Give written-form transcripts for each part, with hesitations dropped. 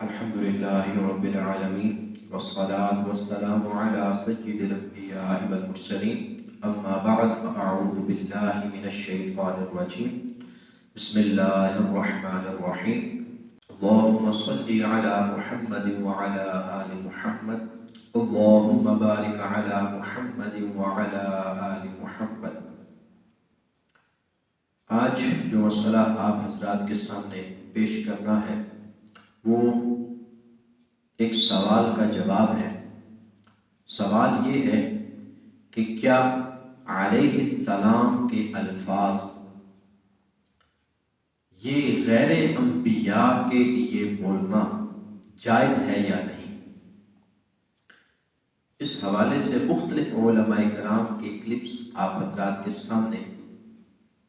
الحمد لله رب العالمين والصلاة والسلام على سيد الأنبياء والمرسلين أما بعد فأعوذ بالله من الشيطان الرجيم بسم الله الرحمن الرحيم اللهم صل على محمد وعلى آل محمد اللهم بارك على محمد وعلى آل محمد۔ آج جو مسئلہ آپ حضرات کے سامنے پیش کرنا ہے وہ ایک سوال کا جواب ہے۔ سوال یہ ہے کہ کیا علیہ السلام کے الفاظ یہ غیر انبیاء کے لیے بولنا جائز ہے یا نہیں؟ اس حوالے سے مختلف علماء کرام کے کلپس آپ حضرات کے سامنے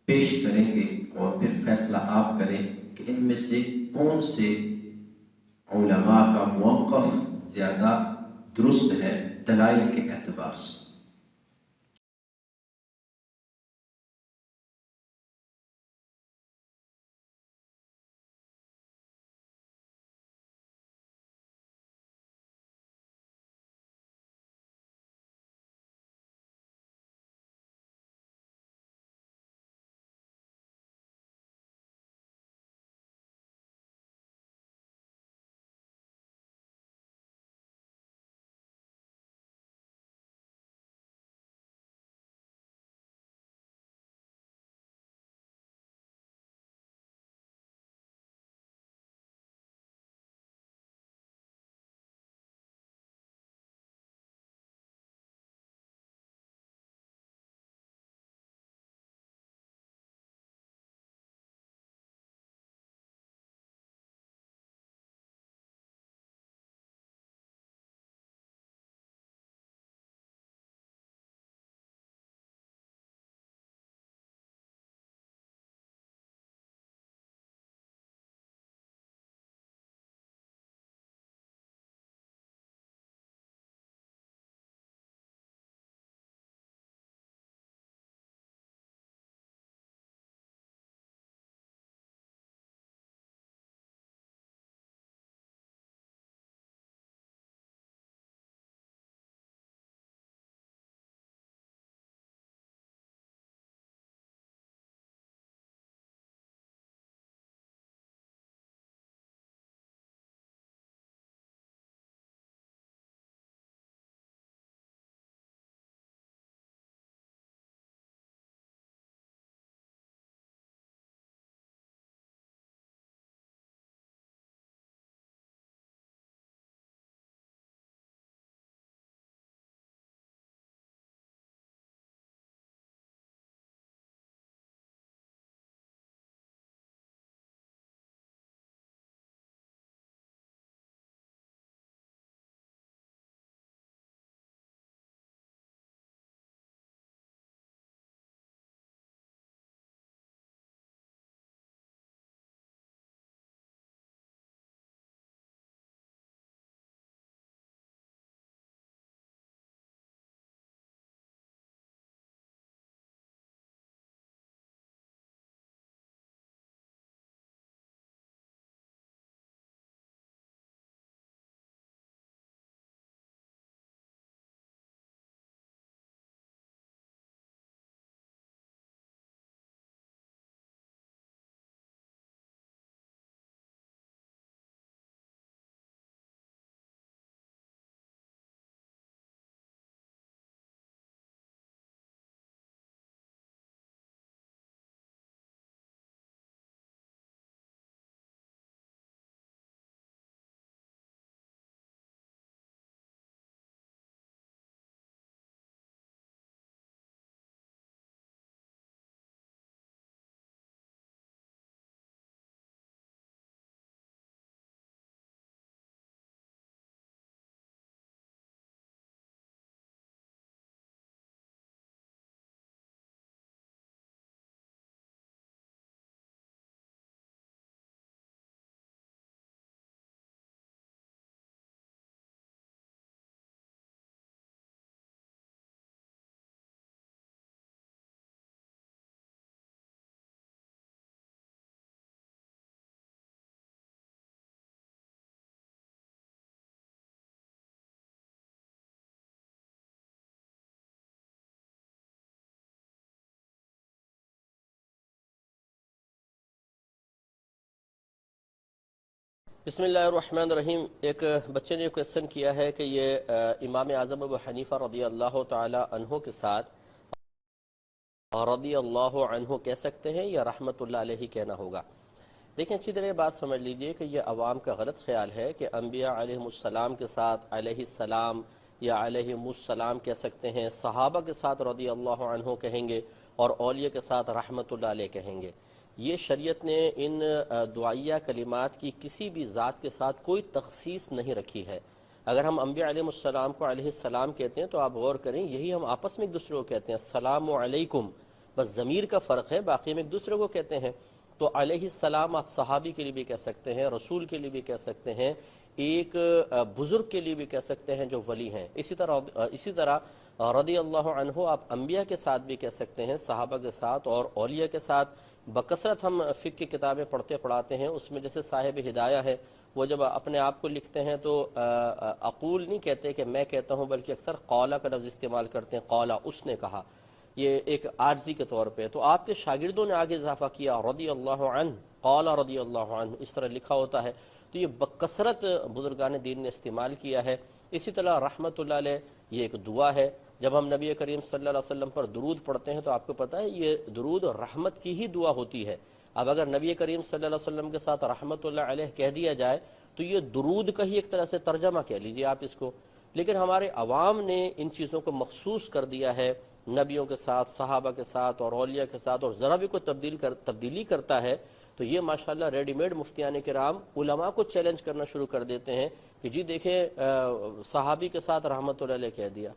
پیش کریں گے اور پھر فیصلہ آپ کریں کہ ان میں سے کون سے علماء کا موقف زیادہ درست ہے دلائل کے اعتبار سے۔ بسم اللہ الرحمن الرحیم. ایک بچے نے کویسچن کیا ہے کہ یہ امام اعظم ابو حنیفہ رضی اللہ تعالی عنہ کے ساتھ رضی اللہ عنہ کہہ سکتے ہیں یا رحمت اللہ علیہ کہنا ہوگا؟ دیکھیں اچھی طرح بات سمجھ لیجئے کہ یہ عوام کا غلط خیال ہے کہ انبیاء علیہ السلام کے ساتھ علیہ السلام یا علیہ السلام کہہ سکتے ہیں، صحابہ کے ساتھ رضی اللہ عنہ کہیں گے اور اولیاء کے ساتھ رحمت اللہ علیہ کہیں گے. یہ شریعت نے ان دعائیہ کلمات کی کسی بھی ذات کے ساتھ کوئی تخصیص نہیں رکھی ہے. اگر ہم انبیاء علیہ السلام کو علیہ السلام کہتے ہیں تو آپ غور کریں، یہی ہم آپس میں ایک دوسرے کو کہتے ہیں السلام علیکم، بس ضمیر کا فرق ہے، باقی ہم ایک دوسرے کو کہتے ہیں. تو علیہ السلام آپ صحابی کے لیے بھی کہہ سکتے ہیں، رسول کے لیے بھی کہہ سکتے ہیں، ایک بزرگ کے لیے بھی کہہ سکتے ہیں جو ولی ہیں. اسی طرح رضی اللہ عنہ آپ انبیاء کے ساتھ بھی کہہ سکتے ہیں، صحابہ کے ساتھ اور اولیاء کے ساتھ. بکثرت ہم فقہ کی کتابیں پڑھاتے ہیں، اس میں جیسے صاحب ہدایہ ہے، وہ جب اپنے آپ کو لکھتے ہیں تو اقول نہیں کہتے کہ میں کہتا ہوں، بلکہ اکثر قولا کا لفظ استعمال کرتے ہیں، قولا اس نے کہا، یہ ایک عاجزی کے طور پہ. تو آپ کے شاگردوں نے آگے اضافہ کیا رضی اللہ عنہ، قولا رضی اللہ عنہ، اس طرح لکھا ہوتا ہے. تو یہ بکثرت بزرگان دین نے استعمال کیا ہے. اسی طرح رحمت اللہ علیہ یہ ایک دعا ہے. جب ہم نبی کریم صلی اللہ علیہ وسلم پر درود پڑھتے ہیں تو آپ کو پتہ ہے یہ درود رحمت کی ہی دعا ہوتی ہے. اب اگر نبی کریم صلی اللہ علیہ وسلم کے ساتھ رحمت اللہ علیہ کہہ دیا جائے تو یہ درود کا ہی ایک طرح سے ترجمہ کہہ لیجیے آپ اس کو. لیکن ہمارے عوام نے ان چیزوں کو مخصوص کر دیا ہے، نبیوں کے ساتھ، صحابہ کے ساتھ اور اولیاء کے ساتھ، اور ذرا بھی کوئی تبدیلی کرتا ہے تو یہ ماشاءاللہ ریڈی میڈ مفتیان کرام علماء کو چیلنج کرنا شروع کر دیتے ہیں کہ جی دیکھیں صحابی کے ساتھ رحمت اللہ علیہ کہہ دیا،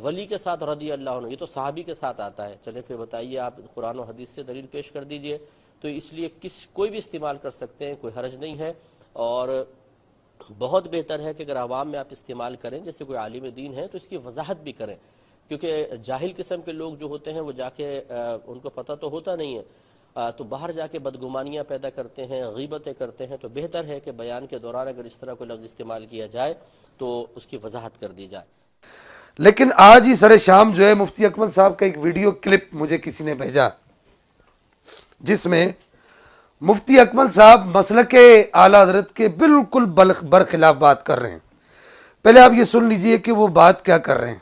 ولی کے ساتھ رضی اللہ عنہ، یہ تو صحابی کے ساتھ آتا ہے. چلیں پھر بتائیے آپ قرآن و حدیث سے دلیل پیش کر دیجئے. تو اس لیے کوئی بھی استعمال کر سکتے ہیں، کوئی حرج نہیں ہے. اور بہت بہتر ہے کہ اگر عوام میں آپ استعمال کریں، جیسے کوئی عالم دین ہے تو اس کی وضاحت بھی کریں، کیونکہ جاہل قسم کے لوگ جو ہوتے ہیں وہ جا کے ان کو پتہ تو ہوتا نہیں ہے، تو باہر جا کے بدگمانیاں پیدا کرتے ہیں، غیبتیں کرتے ہیں. تو بہتر ہے کہ بیان کے دوران اگر اس طرح کوئی لفظ استعمال کیا جائے تو اس کی وضاحت کر دی جائے. لیکن آج ہی سر شام جو ہے مفتی اکمل صاحب کا ایک ویڈیو کلپ مجھے کسی نے بھیجا، جس میں مفتی اکمل صاحب مسلک اعلیٰ حضرت کے بالکل برخلاف بات کر رہے ہیں. پہلے آپ یہ سن لیجئے کہ وہ بات کیا کر رہے ہیں.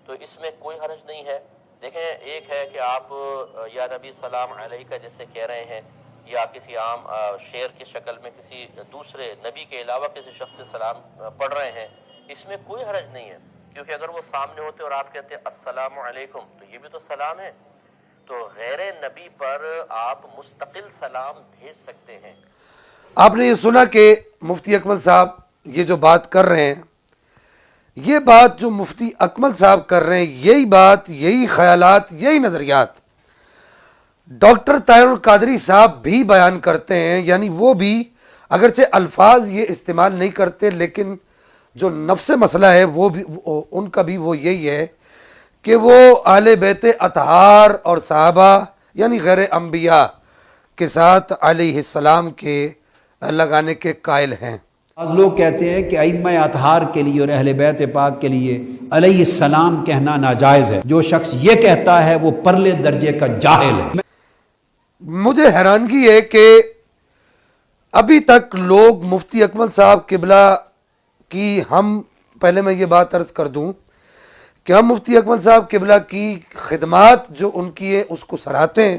تو اس میں کوئی حرج نہیں ہے. دیکھیں ایک ہے کہ آپ یا نبی سلام علیہ کا جیسے کہہ رہے ہیں، یا کسی عام شعر کی شکل میں کسی دوسرے نبی کے علاوہ کسی شخص سے سلام پڑھ رہے ہیں، اس میں کوئی حرج نہیں ہے. کیونکہ اگر وہ سامنے ہوتے اور آپ کہتے ہیں السلام علیکم تو یہ بھی تو سلام ہے. تو غیر نبی پر آپ مستقل سلام بھیج سکتے ہیں. آپ نے یہ سنا کہ مفتی اکمل صاحب یہ جو بات کر رہے ہیں، یہ بات جو مفتی اکمل صاحب کر رہے ہیں، یہی بات، یہی خیالات، یہی نظریات ڈاکٹر طاہر القادری صاحب بھی بیان کرتے ہیں. یعنی وہ بھی اگرچہ الفاظ یہ استعمال نہیں کرتے، لیکن جو نفس مسئلہ ہے وہ بھی ان کا بھی وہ یہی ہے کہ وہ اہل بیت اطہار اور صحابہ یعنی غیر انبیاء کے ساتھ علیہ السلام کے لگانے کے قائل ہیں. بعض لوگ کہتے ہیں کہ ائمہ اطہار کے لیے اور اہل بیت پاک کے لیے علیہ السلام کہنا ناجائز ہے. جو شخص یہ کہتا ہے وہ پرلے درجے کا جاہل ہے. مجھے حیرانگی ہے کہ ابھی تک لوگ مفتی اکمل صاحب قبلہ کی، ہم پہلے میں یہ بات عرض کر دوں کہ ہم مفتی اکمل صاحب قبلہ کی خدمات جو ان کی ہے اس کو سراہتے ہیں،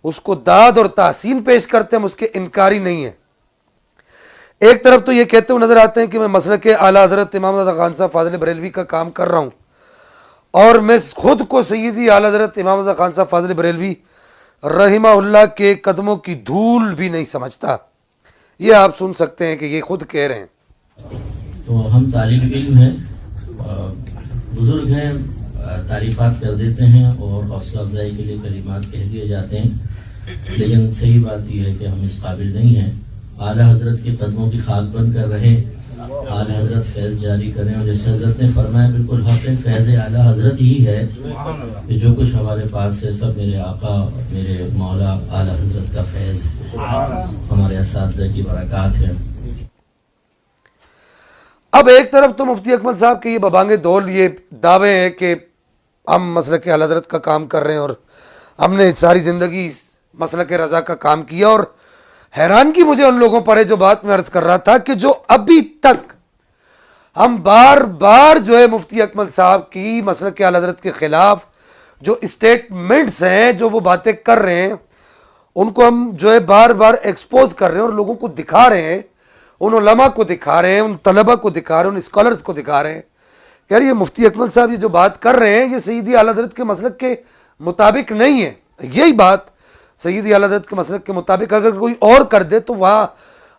اس کو داد اور تحسین پیش کرتے ہیں، ہم اس کے انکاری نہیں ہیں. ایک طرف تو یہ کہتے ہوئے نظر آتے ہیں کہ میں مسلک اعلیٰ حضرت امام زادہ خان صاحب فاضل بریلوی کا کام کر رہا ہوں، اور میں خود کو سیدی اعلیٰ حضرت امام زادہ خان صاحب فاضل بریلوی رحمہ اللہ کے قدموں کی دھول بھی نہیں سمجھتا. یہ آپ سن سکتے ہیں کہ یہ خود کہہ رہے ہیں. تو ہم طالب علم ہیں، بزرگ ہیں، تعریفات کر دیتے ہیں اور حوصلہ افزائی کے لیے کلمات کہہ دیے جاتے ہیں، لیکن صحیح بات یہ ہے کہ ہم اس قابل نہیں ہیں. اعلیٰ حضرت کے قدموں کی خاک بن کر رہیں، اعلیٰ حضرت فیض جاری کریں، اور جیسے حضرت نے فرمایا بالکل حق ہے، فیض اعلیٰ حضرت ہی ہے کہ جو کچھ ہمارے پاس ہے سب میرے آقا، میرے مولا اعلیٰ حضرت کا فیض ہے، ہمارے اساتذہ کی برکات ہے. اب ایک طرف تو مفتی اکمل صاحب کے یہ ببانگے دول یہ دعوے ہیں کہ ہم مسلک اعلیٰ حضرت کا کام کر رہے ہیں اور ہم نے ساری زندگی مسلک رضا کا کام کیا، اور حیرانگی مجھے ان لوگوں پر ہے جو بات میں عرض کر رہا تھا کہ جو ابھی تک ہم بار بار جو ہے مفتی اکمل صاحب کی مسلک اعلی حضرت کے خلاف جو اسٹیٹمنٹس ہیں، جو وہ باتیں کر رہے ہیں، ان کو ہم جو ہے بار بار ایکسپوز کر رہے ہیں اور لوگوں کو دکھا رہے ہیں، ان علماء کو دکھا رہے ہیں، ان طلبہ کو دکھا رہے ہیں، ان اسکالرز کو دکھا رہے ہیں کہ یار یہ مفتی اکمل صاحب یہ جو بات کر رہے ہیں یہ سیدی اعلی حضرت کے مسلک کے مطابق نہیں ہے. یہی بات سیدی اعلی حضرت کے مسلک کے مطابق اگر کوئی اور کر دے تو وہاں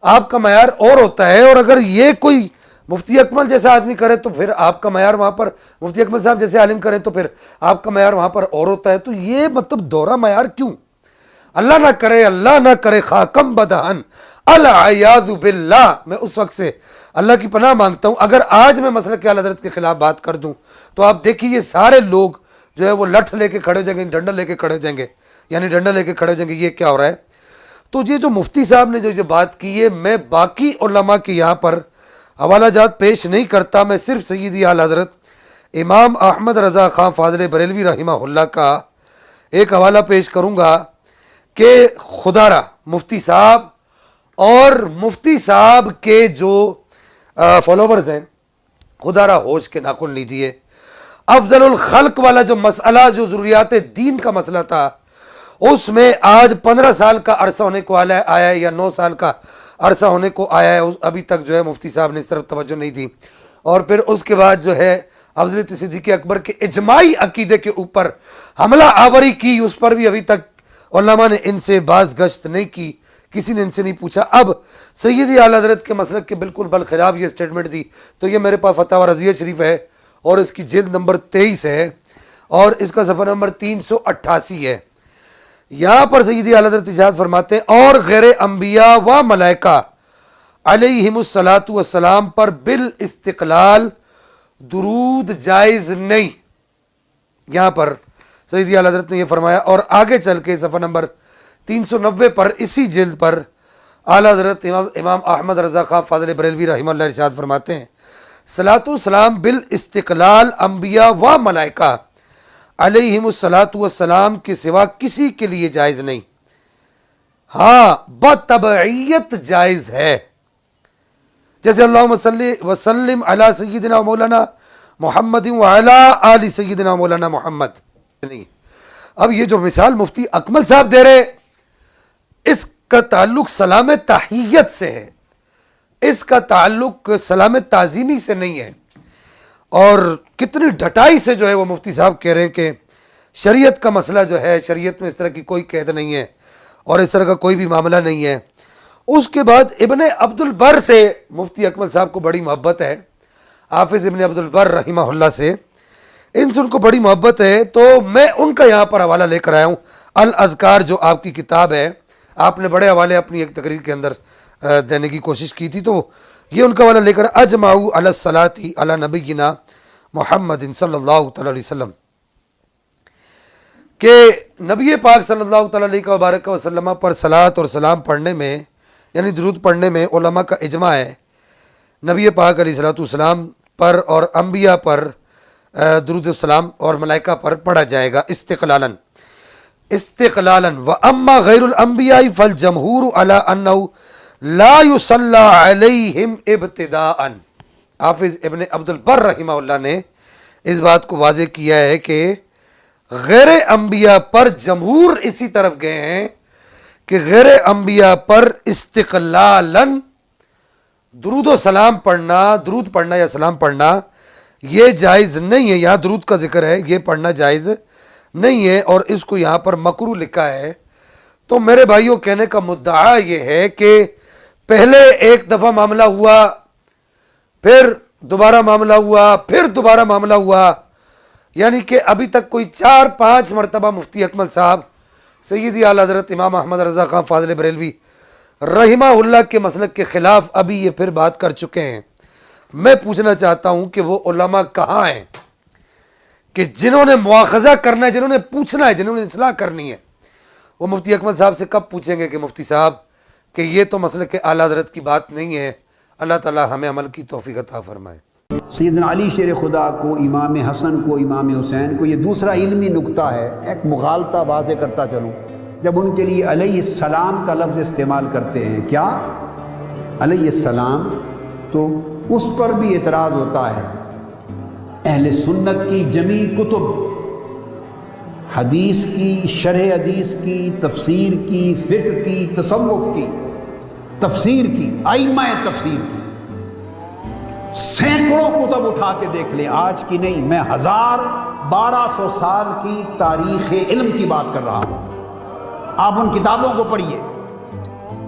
آپ کا معیار اور ہوتا ہے، اور اگر یہ کوئی مفتی اکمل جیسا آدمی کرے تو پھر آپ کا معیار وہاں پر، مفتی اکمل صاحب جیسے عالم کریں تو پھر آپ کا معیار وہاں پر اور ہوتا ہے. تو یہ مطلب دوہرا معیار کیوں؟ اللہ نہ کرے خاکم بدہن العیاذ باللہ. میں اس وقت سے اللہ کی پناہ مانگتا ہوں اگر آج میں مسلک اعلی حضرت کے خلاف بات کر دوں تو آپ دیکھیے یہ سارے لوگ جو ہے وہ لٹھ لے کے کھڑے ہو جائیں گے، ڈنڈا لے کے کھڑے ہو جائیں گے، یعنی ڈنڈا لے کے کھڑے ہو جائیں گے. یہ کیا ہو رہا ہے؟ تو یہ جو مفتی صاحب نے جو بات کی ہے، میں باقی علماء کے یہاں پر حوالہ جات پیش نہیں کرتا، میں صرف سیدی اعلی حضرت امام احمد رضا خان فاضل بریلوی رحمہ اللہ کا ایک حوالہ پیش کروں گا کہ خدا را مفتی صاحب اور مفتی صاحب کے جو فالوورز ہیں، خدا را ہوش کے ناخن لیجئے. افضل الخلق والا جو مسئلہ، جو ضروریات دین کا مسئلہ تھا، اس میں آج 15 سال کا عرصہ ہونے کو آیا ہے یا 9 سال کا عرصہ ہونے کو آیا ہے، ابھی تک جو ہے مفتی صاحب نے اس طرف توجہ نہیں دی. اور پھر اس کے بعد جو ہے افضلیت صدیق اکبر کے اجماعی عقیدے کے اوپر حملہ آوری کی، اس پر بھی ابھی تک علماء نے ان سے باز گشت نہیں کی، کسی نے ان سے نہیں پوچھا. اب سیدی اعلی حضرت کے مسلک کے بالکل بالخلاف یہ اسٹیٹمنٹ دی. تو یہ میرے پاس فتاوی رضویہ شریف ہے اور اس کی جلد نمبر 23 ہے اور اس کا صفحہ نمبر 388 ہے. یہاں پر سیدی اعلی حضرت ارشاد فرماتے ہیں اور غیر انبیاء و ملائکہ علیہم الصلاۃ والسلام پر بالاستقلال درود جائز نہیں. یہاں پر سیدی اعلی حضرت نے یہ فرمایا. اور آگے چل کے صفحہ نمبر 390 پر اسی جلد پر اعلی حضرت امام احمد رضا خان فاضل بریلوی رحمہ اللہ ارشاد فرماتے ہیں صلاۃ والسلام بالاستقلال انبیاء و ملائکہ علیہم الصلاۃ والسلام کے سوا کسی کے لیے جائز نہیں. ہاں بتبعیت جائز ہے، جیسے اللہم صلی وسلم علی سیدنا مولانا محمد وعلی آل سیدنا مولانا محمد. اب یہ جو مثال مفتی اکمل صاحب دے رہے، اس کا تعلق سلام تحیت سے ہے، اس کا تعلق سلام تعظیمی سے نہیں ہے. اور کتنی ڈھٹائی سے جو ہے وہ مفتی صاحب کہہ رہے ہیں کہ شریعت کا مسئلہ جو ہے، شریعت میں اس طرح کی کوئی قید نہیں ہے اور اس طرح کا کوئی بھی معاملہ نہیں ہے. اس کے بعد ابن عبد البر سے مفتی اکمل صاحب کو بڑی محبت ہے، حافظ ابن عبد البر رحمہ اللہ سے، ان سے ان کو بڑی محبت ہے. تو میں ان کا یہاں پر حوالہ لے کر آیا ہوں، الاذکار جو آپ کی کتاب ہے. آپ نے بڑے حوالے اپنی ایک تقریر کے اندر دینے کی کوشش کی تھی، تو یہ ان کا حوالہ لے کر اجمعوا علی الصلاۃ علی نبینا محمد صلی اللہ تعالی علیہ وسلم کہ نبی پاک صلی اللہ تعالی علیہ وبارک وسلم پر صلاۃ اور سلام پڑھنے میں، یعنی درود پڑھنے میں علماء کا اجماع ہے. نبی پاک علیہ الصلوۃ والسلام پر اور انبیاء پر درود السلام اور ملائکہ پر پڑھا جائے گا استقلالاً. واما غیر الانبیاء فالجمہور علی انہ لا یصلی علیہم ابتداء. حافظ ابن عبد البر رحمہ اللہ نے اس بات کو واضح کیا ہے کہ غیر انبیاء پر جمہور اسی طرف گئے ہیں کہ غیر انبیاء پر استقلالاً درود و سلام پڑھنا، درود پڑھنا یا سلام پڑھنا یہ جائز نہیں ہے. یہاں درود کا ذکر ہے، یہ پڑھنا جائز نہیں ہے اور اس کو یہاں پر مکروہ لکھا ہے. تو میرے بھائیوں کہنے کا مدعا یہ ہے کہ پہلے ایک دفعہ معاملہ ہوا، پھر دوبارہ معاملہ ہوا، پھر دوبارہ معاملہ ہوا، یعنی کہ ابھی تک کوئی 4-5 مرتبہ مفتی اکمل صاحب سیدی اعلی حضرت امام احمد رضا خان فاضل بریلوی رحمہ اللہ کے مسلک کے خلاف ابھی یہ پھر بات کر چکے ہیں. میں پوچھنا چاہتا ہوں کہ وہ علماء کہاں ہیں کہ جنہوں نے مواخذہ کرنا ہے، جنہوں نے پوچھنا ہے، جنہوں نے اصلاح کرنی ہے؟ وہ مفتی اکمل صاحب سے کب پوچھیں گے کہ مفتی صاحب کہ یہ تو مسلک اعلی حضرت کی بات نہیں ہے؟ اللہ تعالی ہمیں عمل کی توفیق عطا فرمائے. سیدنا علی شیر خدا کو، امام حسن کو، امام حسین کو، یہ دوسرا علمی نکتہ ہے، ایک مغالطہ واضح کرتا چلوں. جب ان کے لیے علیہ السلام کا لفظ استعمال کرتے ہیں، کیا علیہ السلام، تو اس پر بھی اعتراض ہوتا ہے۔ اہل سنت کی جمیع کتب، حدیث کی، شرح حدیث کی، تفسیر کی، فقہ کی، تصوف کی، تفسیر کی، ائمہ تفسیر کی، سینکڑوں کتب اٹھا کے دیکھ لیں، آج کی نہیں، میں 1200 سال کی تاریخ علم کی بات کر رہا ہوں، آپ ان کتابوں کو پڑھیے۔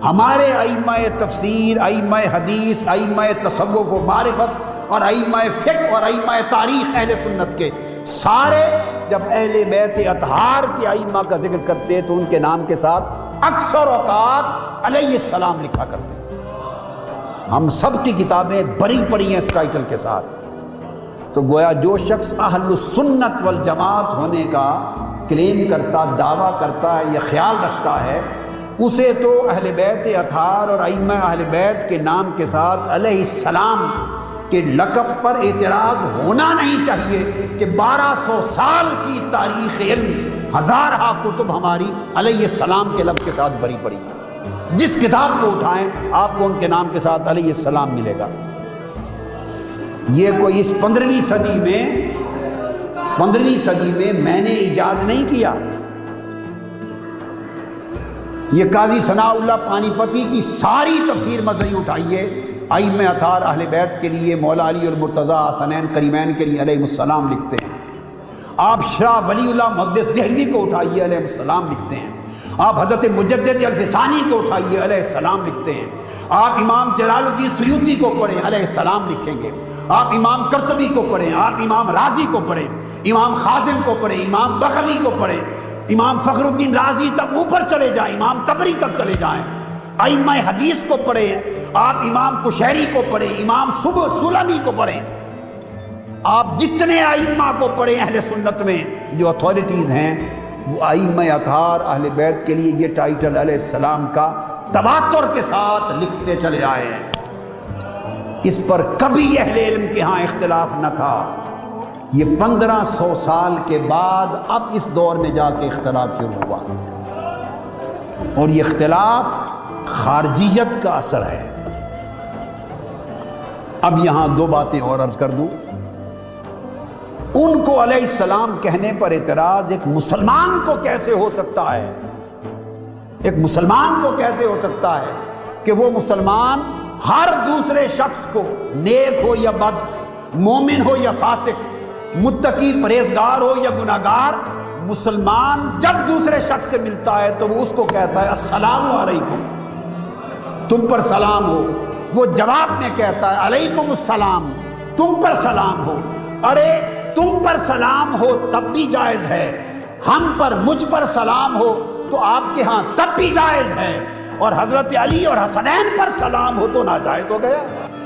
ہمارے ائمہ تفسیر، ائمہ حدیث، ائمہ تصوف و معرفت اور ائمہ فقہ اور ائمہ تاریخ اہل سنت کے سارے جب اہل بیت اطہار کے ائمہ کا ذکر کرتے تو ان کے نام کے ساتھ اکثر اوقات علیہ السلام لکھا کرتے۔ ہم سب کی کتابیں بری پڑی ہیں اس ٹائٹل کے ساتھ۔ تو گویا جو شخص اہل السنت والجماعت ہونے کا کلیم کرتا، دعویٰ کرتا ہے یا خیال رکھتا ہے، اسے تو اہل بیت اطہار اور ائمہ اہل بیت کے نام کے ساتھ علیہ السلام کے لقب پر اعتراض ہونا نہیں چاہیے کہ 1200 سال کی تاریخ علم، ہزارہ کتب ہماری علیہ السلام کے لفظ کے ساتھ بری پڑی ہیں۔ جس کتاب کو اٹھائیں آپ کو ان کے نام کے ساتھ علیہ السلام ملے گا۔ یہ کوئی اس 15ویں صدی میں میں نے ایجاد نہیں کیا، یہ قاضی ثناء اللہ پانی پتی کی ساری تفسیر مصری اٹھائیے، ائمہ اطہار اہل بیت کے لیے، مولا علی المرتضیٰ حسنین کریمین کے لیے علیہ السلام لکھتے ہیں۔ آپ شاہ ولی اللہ محدث دہلوی کو اٹھائیے، علیہ السلام لکھتے ہیں۔ آپ حضرت مجدد الفسانی کو اٹھائیے، علیہ السلام لکھتے ہیں۔ آپ امام جلال الدین سیوطی کو پڑھیں، علیہ السلام لکھیں گے۔ آپ امام قرطبی کو پڑھیں، آپ امام رازی کو پڑھیں، امام خازن کو پڑھیں، امام بغوی کو پڑھیں، امام فخر الدین رازی تک اوپر چلے جائیں، امام طبری تک چلے جائیں، ائمہ حدیث کو پڑھیں، آپ امام کشیری کو پڑھیں، امام سلمی کو پڑھیں، آپ جتنے ائمہ کو پڑھیں اہل سنت میں جو اتھارٹیز ہیں، وہ ائمہ اطہار اہل بیت کے لیے یہ ٹائٹل علیہ السلام کا تواتر کے ساتھ لکھتے چلے آئے ہیں۔ اس پر کبھی اہل علم کے ہاں اختلاف نہ تھا۔ یہ 1500 سال کے بعد اب اس دور میں جا کے اختلاف شروع ہوا، اور یہ اختلاف خارجیت کا اثر ہے۔ اب یہاں دو باتیں اور عرض کر دوں۔ ان کو علیہ السلام کہنے پر اعتراض ایک مسلمان کو کیسے ہو سکتا ہے؟ ایک مسلمان کو کیسے ہو سکتا ہے کہ وہ مسلمان ہر دوسرے شخص کو، نیک ہو یا بد، مومن ہو یا فاسق، متقی پرہیزگار ہو یا گناہگار، مسلمان جب دوسرے شخص سے ملتا ہے تو وہ اس کو کہتا ہے السلام علیکم، تم پر سلام ہو۔ وہ جواب میں کہتا ہے علیکم السلام، تم پر سلام ہو۔ ارے تم پر سلام ہو تب بھی جائز ہے، ہم پر، مجھ پر سلام ہو تو آپ کے ہاں تب بھی جائز ہے، اور حضرت علی اور حسنین پر سلام ہو تو ناجائز ہو گیا۔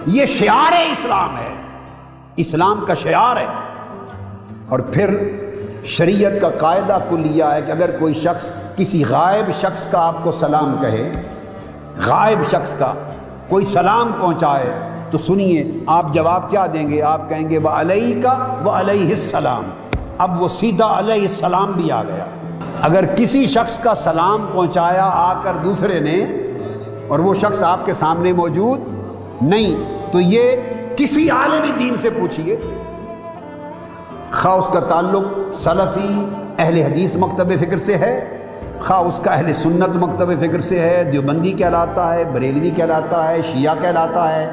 یہ شعار اسلام ہے، اسلام کا شعار ہے۔ اور پھر شریعت کا قاعدہ کلیہ ہے کہ اگر کوئی شخص کسی غائب شخص کا آپ کو سلام کہے، غائب شخص کا کوئی سلام پہنچائے تو سنیے آپ جواب کیا دیں گے؟ آپ کہیں گے وعلیکہ وعلیہ السلام۔ اب وہ سیدھا علیہ السلام بھی آ گیا۔ اگر کسی شخص کا سلام پہنچایا آ کر دوسرے نے اور وہ شخص آپ کے سامنے موجود نہیں، تو یہ کسی عالم دین سے پوچھئے، خواہ اس کا تعلق سلفی اہل حدیث مکتب فکر سے ہے، خواہ اس کا اہل سنت مکتب فکر سے ہے، دیوبندی کہلاتا ہے، بریلوی کہلاتا ہے، شیعہ کہلاتا ہے،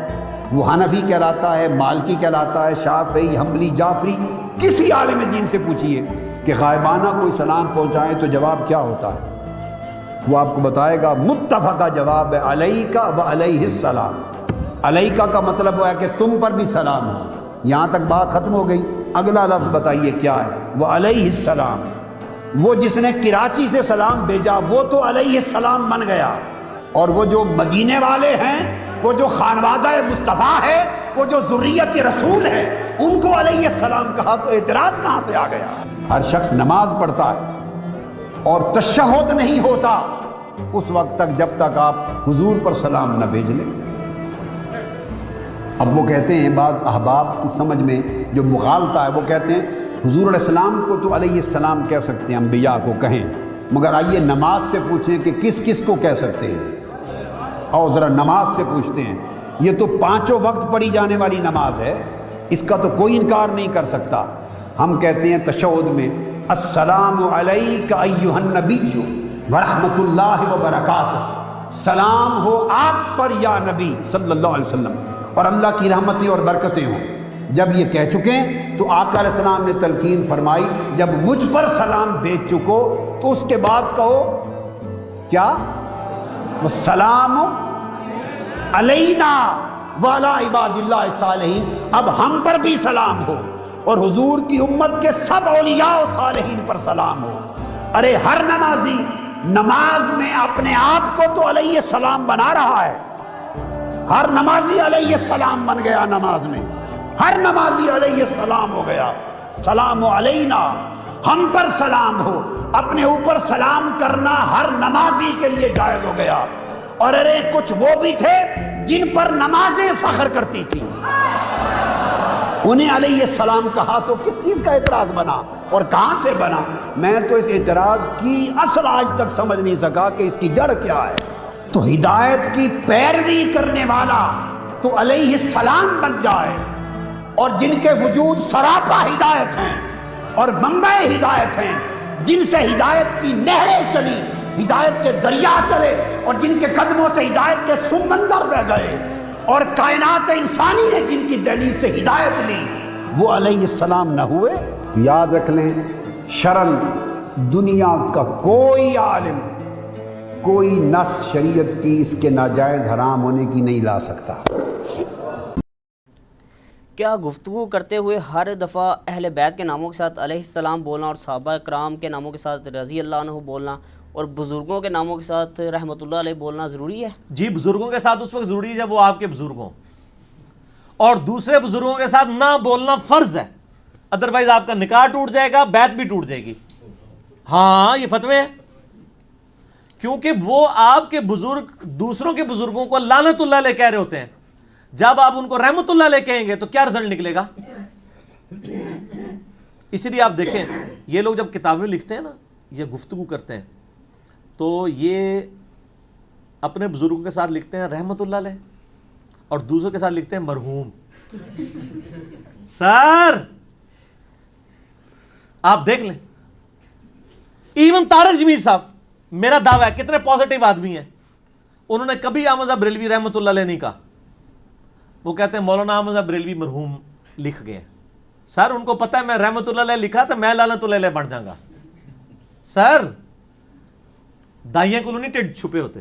وہ حنفی کہلاتا ہے، مالکی کہلاتا ہے، شافعی، حنبلی، جعفری، کسی عالم دین سے پوچھئے کہ غائبانہ کوئی سلام پہنچائیں تو جواب کیا ہوتا ہے؟ وہ آپ کو بتائے گا متفقہ جواب ہے علیکہ وعلیہ السلام۔ علیکہ کا مطلب ہے کہ تم پر بھی سلام ہو، یہاں تک بات ختم ہو گئی۔ اگلا لفظ بتائیے کیا ہے؟ وعلیہ السلام۔ وہ جس نے کراچی سے سلام بھیجا وہ تو علیہ السلام بن گیا، اور وہ جو مدینے والے ہیں، وہ جو خانوادہ مصطفیٰ ہے، وہ جو ذریت رسول ہے، ان کو علیہ السلام کہا تو اعتراض کہاں سے آ گیا؟ ہر شخص نماز پڑھتا ہے اور تشہد نہیں ہوتا اس وقت تک جب تک آپ حضور پر سلام نہ بھیج لیں۔ اب وہ کہتے ہیں بعض احباب کی سمجھ میں جو مغالطہ ہے، وہ کہتے ہیں حضور علیہ السلام کو تو علیہ السلام کہہ سکتے ہیں، انبیاء کو کہیں، مگر آئیے نماز سے پوچھیں کہ کس کس کو کہہ سکتے ہیں، اور ذرا نماز سے پوچھتے ہیں. یہ تو 5 وقت پڑھی جانے والی نماز ہے، اس کا تو کوئی انکار نہیں کر سکتا. ہم کہتے ہیں تشہد میں السلام علیک ایھا النبی ورحمۃ اللہ وبرکاتہ، سلام ہو آپ پر یا نبی صلی اللہ علیہ وسلم، اور اللہ کی رحمتیں اور برکتیں ہوں. جب یہ کہہ چکے تو آقا علیہ السلام نے تلقین فرمائی جب مجھ پر سلام بھیج چکو تو اس کے بعد کہو کیا؟ والسلام علینا وعلی عباد اللہ الصالحین. اب ہم پر بھی سلام ہو اور حضور کی امت کے سب اولیاء و صالحین پر سلام ہو. ارے ہر نمازی نماز میں اپنے آپ کو تو علیہ السلام بنا رہا ہے، ہر نمازی علیہ السلام بن گیا، نماز میں ہر نمازی علیہ السلام ہو گیا. سلام علینا، ہم پر سلام ہو. اپنے اوپر سلام کرنا ہر نمازی کے لیے جائز ہو گیا. اور ارے کچھ وہ بھی تھے جن پر نمازیں فخر کرتی تھیں، انہیں علیہ السلام کہا تو کس چیز کا اعتراض بنا اور کہاں سے بنا؟ میں تو اس اعتراض کی اصل آج تک سمجھ نہیں سکا کہ اس کی جڑ کیا ہے. تو ہدایت کی پیروی کرنے والا تو علیہ السلام بن جائے، اور جن کے وجود سراپا ہدایت ہیں اور منبع ہدایت ہیں، جن سے ہدایت کی نہریں چلی، ہدایت کے دریا چلے، اور جن کے قدموں سے ہدایت کے سمندر بہ گئے، اور کائنات انسانی نے جن کی دہلیز سے ہدایت لی، وہ علیہ السلام نہ ہوئے. یاد رکھ لیں، شرن دنیا کا کوئی عالم کوئی نص شریعت کی اس کے ناجائز حرام ہونے کی نہیں لا سکتا. کیا گفتگو کرتے ہوئے ہر دفعہ اہل بیت کے ناموں کے ساتھ علیہ السلام بولنا اور صحابہ کرام کے ناموں کے ساتھ رضی اللہ عنہ بولنا اور بزرگوں کے ناموں کے ساتھ رحمۃ اللہ علیہ بولنا ضروری ہے؟ جی، بزرگوں کے ساتھ اس وقت ضروری ہے جب وہ آپ کے بزرگ ہوں، اور دوسرے بزرگوں کے ساتھ نہ بولنا فرض ہے، ادروائز آپ کا نکاح ٹوٹ جائے گا، بیعت بھی ٹوٹ جائے گی. ہاں یہ فتوے ہیں، کیونکہ وہ آپ کے بزرگ دوسروں کے بزرگوں کو لعنت اللہ علیہ کہہ رہے ہوتے ہیں. جب آپ ان کو رحمت اللہ علیہ کہیں گے تو کیا رزلٹ نکلے گا؟ اسی لیے آپ دیکھیں یہ لوگ جب کتابیں لکھتے ہیں نا یا گفتگو کرتے ہیں تو یہ اپنے بزرگوں کے ساتھ لکھتے ہیں رحمت اللہ علیہ، اور دوسروں کے ساتھ لکھتے ہیں مرحوم. سر آپ دیکھ لیں، ایون طارق جمیل صاحب، میرا دعویٰ ہے کتنے پازیٹیو آدمی ہیں، انہوں نے کبھی احمد صاحب بریلوی رحمت اللہ علیہ نہیں کہا. وہ کہتے ہیں مولانا احمد صاحب بریلوی مرحوم لکھ گئے. سر ان کو پتہ ہے میں رحمت اللہ علیہ لکھا تو میں لعنت اللہ علیہ بن جاؤں گا. سر دائیوں کو نہیں ٹیڈ چھپے ہوتے،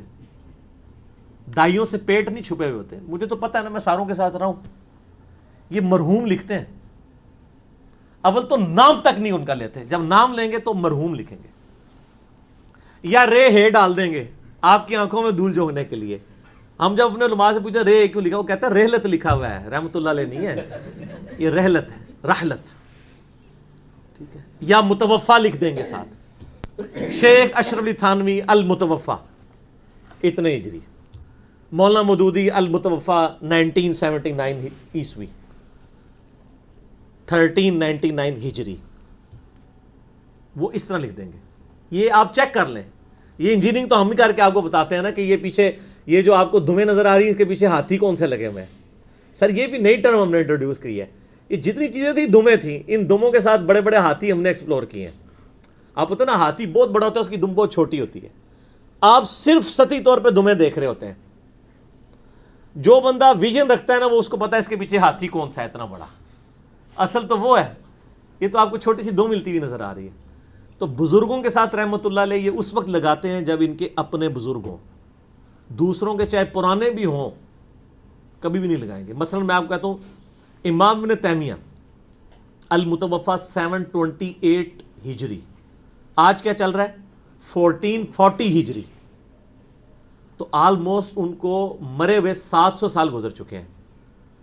دائیوں سے پیٹ نہیں چھپے ہوئے ہوتے. مجھے تو پتہ ہے نا، میں ساروں کے ساتھ رہا ہوں. یہ مرحوم لکھتے ہیں، اول تو نام تک نہیں ان کا لیتے، جب نام لیں گے تو مرحوم لکھیں گے یا رے ہے ڈال دیں گے آپ کی آنکھوں میں دھول جھونکنے کے لیے. ہم جب اپنے علماء سے پوچھا رے کیوں لکھا، وہ کہتا ہے رحلت لکھا ہوا ہے، رحمت اللہ علیہ نہیں ہے، یہ رحلت ہے، رحلت. ٹھیک ہے، یا متوفا لکھ دیں گے ساتھ. شیخ اشرف علی تھانوی المتوفا اتنے ہجری، مولانا مودودی المتوفا 1979 عیسوی، 1399 ہجری، وہ اس طرح لکھ دیں گے. یہ آپ چیک کر لیں. یہ انجینئرنگ تو ہم ہی کر کے آپ کو بتاتے ہیں نا کہ یہ پیچھے یہ جو آپ کو دمیں نظر آ رہی ہیں اس کے پیچھے ہاتھی کون سے لگے ہوئے ہیں. سر یہ بھی نئی ٹرم ہم نے انٹروڈیوس کی ہے. یہ جتنی چیزیں تھیں دمیں تھیں، ان دموں کے ساتھ بڑے بڑے ہاتھی ہم نے ایکسپلور کیے ہیں. آپ ہوتے نا ہاتھی بہت بڑا ہوتا ہے، اس کی دم بہت چھوٹی ہوتی ہے. آپ صرف سطحی طور پہ دمیں دیکھ رہے ہوتے ہیں. جو بندہ ویژن رکھتا ہے نا وہ اس کو پتا ہے اس کے پیچھے ہاتھی کون سا ہے اتنا بڑا. اصل تو وہ ہے، یہ تو آپ کو چھوٹی سی دم ملتی ہوئی نظر آ رہی ہے. تو بزرگوں کے ساتھ رحمت اللہ علیہ یہ اس وقت لگاتے ہیں جب ان کے اپنے بزرگ ہوں. دوسروں کے چاہے پرانے بھی ہوں کبھی بھی نہیں لگائیں گے. مثلا میں آپ کو کہتا ہوں امام ابن تیمیہ المتوفا 728 ہجری، آج کیا چل رہا ہے 1440 ہجری، تو آلموسٹ ان کو مرے ہوئے 700 سال گزر چکے ہیں.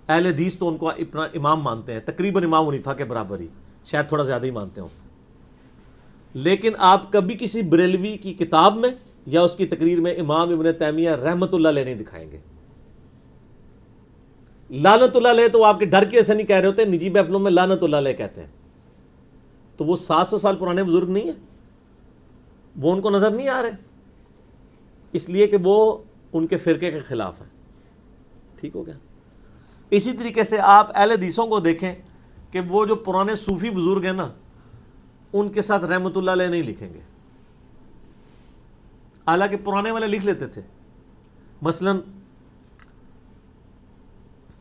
اہل حدیث تو ان کو اپنا امام مانتے ہیں، تقریباً امام حنیفہ کے برابر ہی، شاید تھوڑا زیادہ ہی مانتے ہوں. لیکن آپ کبھی کسی بریلوی کی کتاب میں یا اس کی تقریر میں امام ابن تیمیہ رحمت اللہ علیہ نہیں دکھائیں گے. لعنت اللہ علیہ تو آپ کے ڈر کی ایسے نہیں کہہ رہے ہوتے، نجی محفلوں میں لعنت اللہ علیہ کہتے ہیں. تو وہ 700 سال پرانے بزرگ نہیں ہیں. وہ ان کو نظر نہیں آ رہے، اس لیے کہ وہ ان کے فرقے کے خلاف ہے. ٹھیک ہو گیا. اسی طریقے سے آپ اہل حدیثوں کو دیکھیں کہ وہ جو پرانے صوفی بزرگ ہیں نا، ان کے ساتھ رحمۃ اللہ علیہ نہیں لکھیں گے، حالانکہ پرانے والے لکھ لیتے تھے. مثلا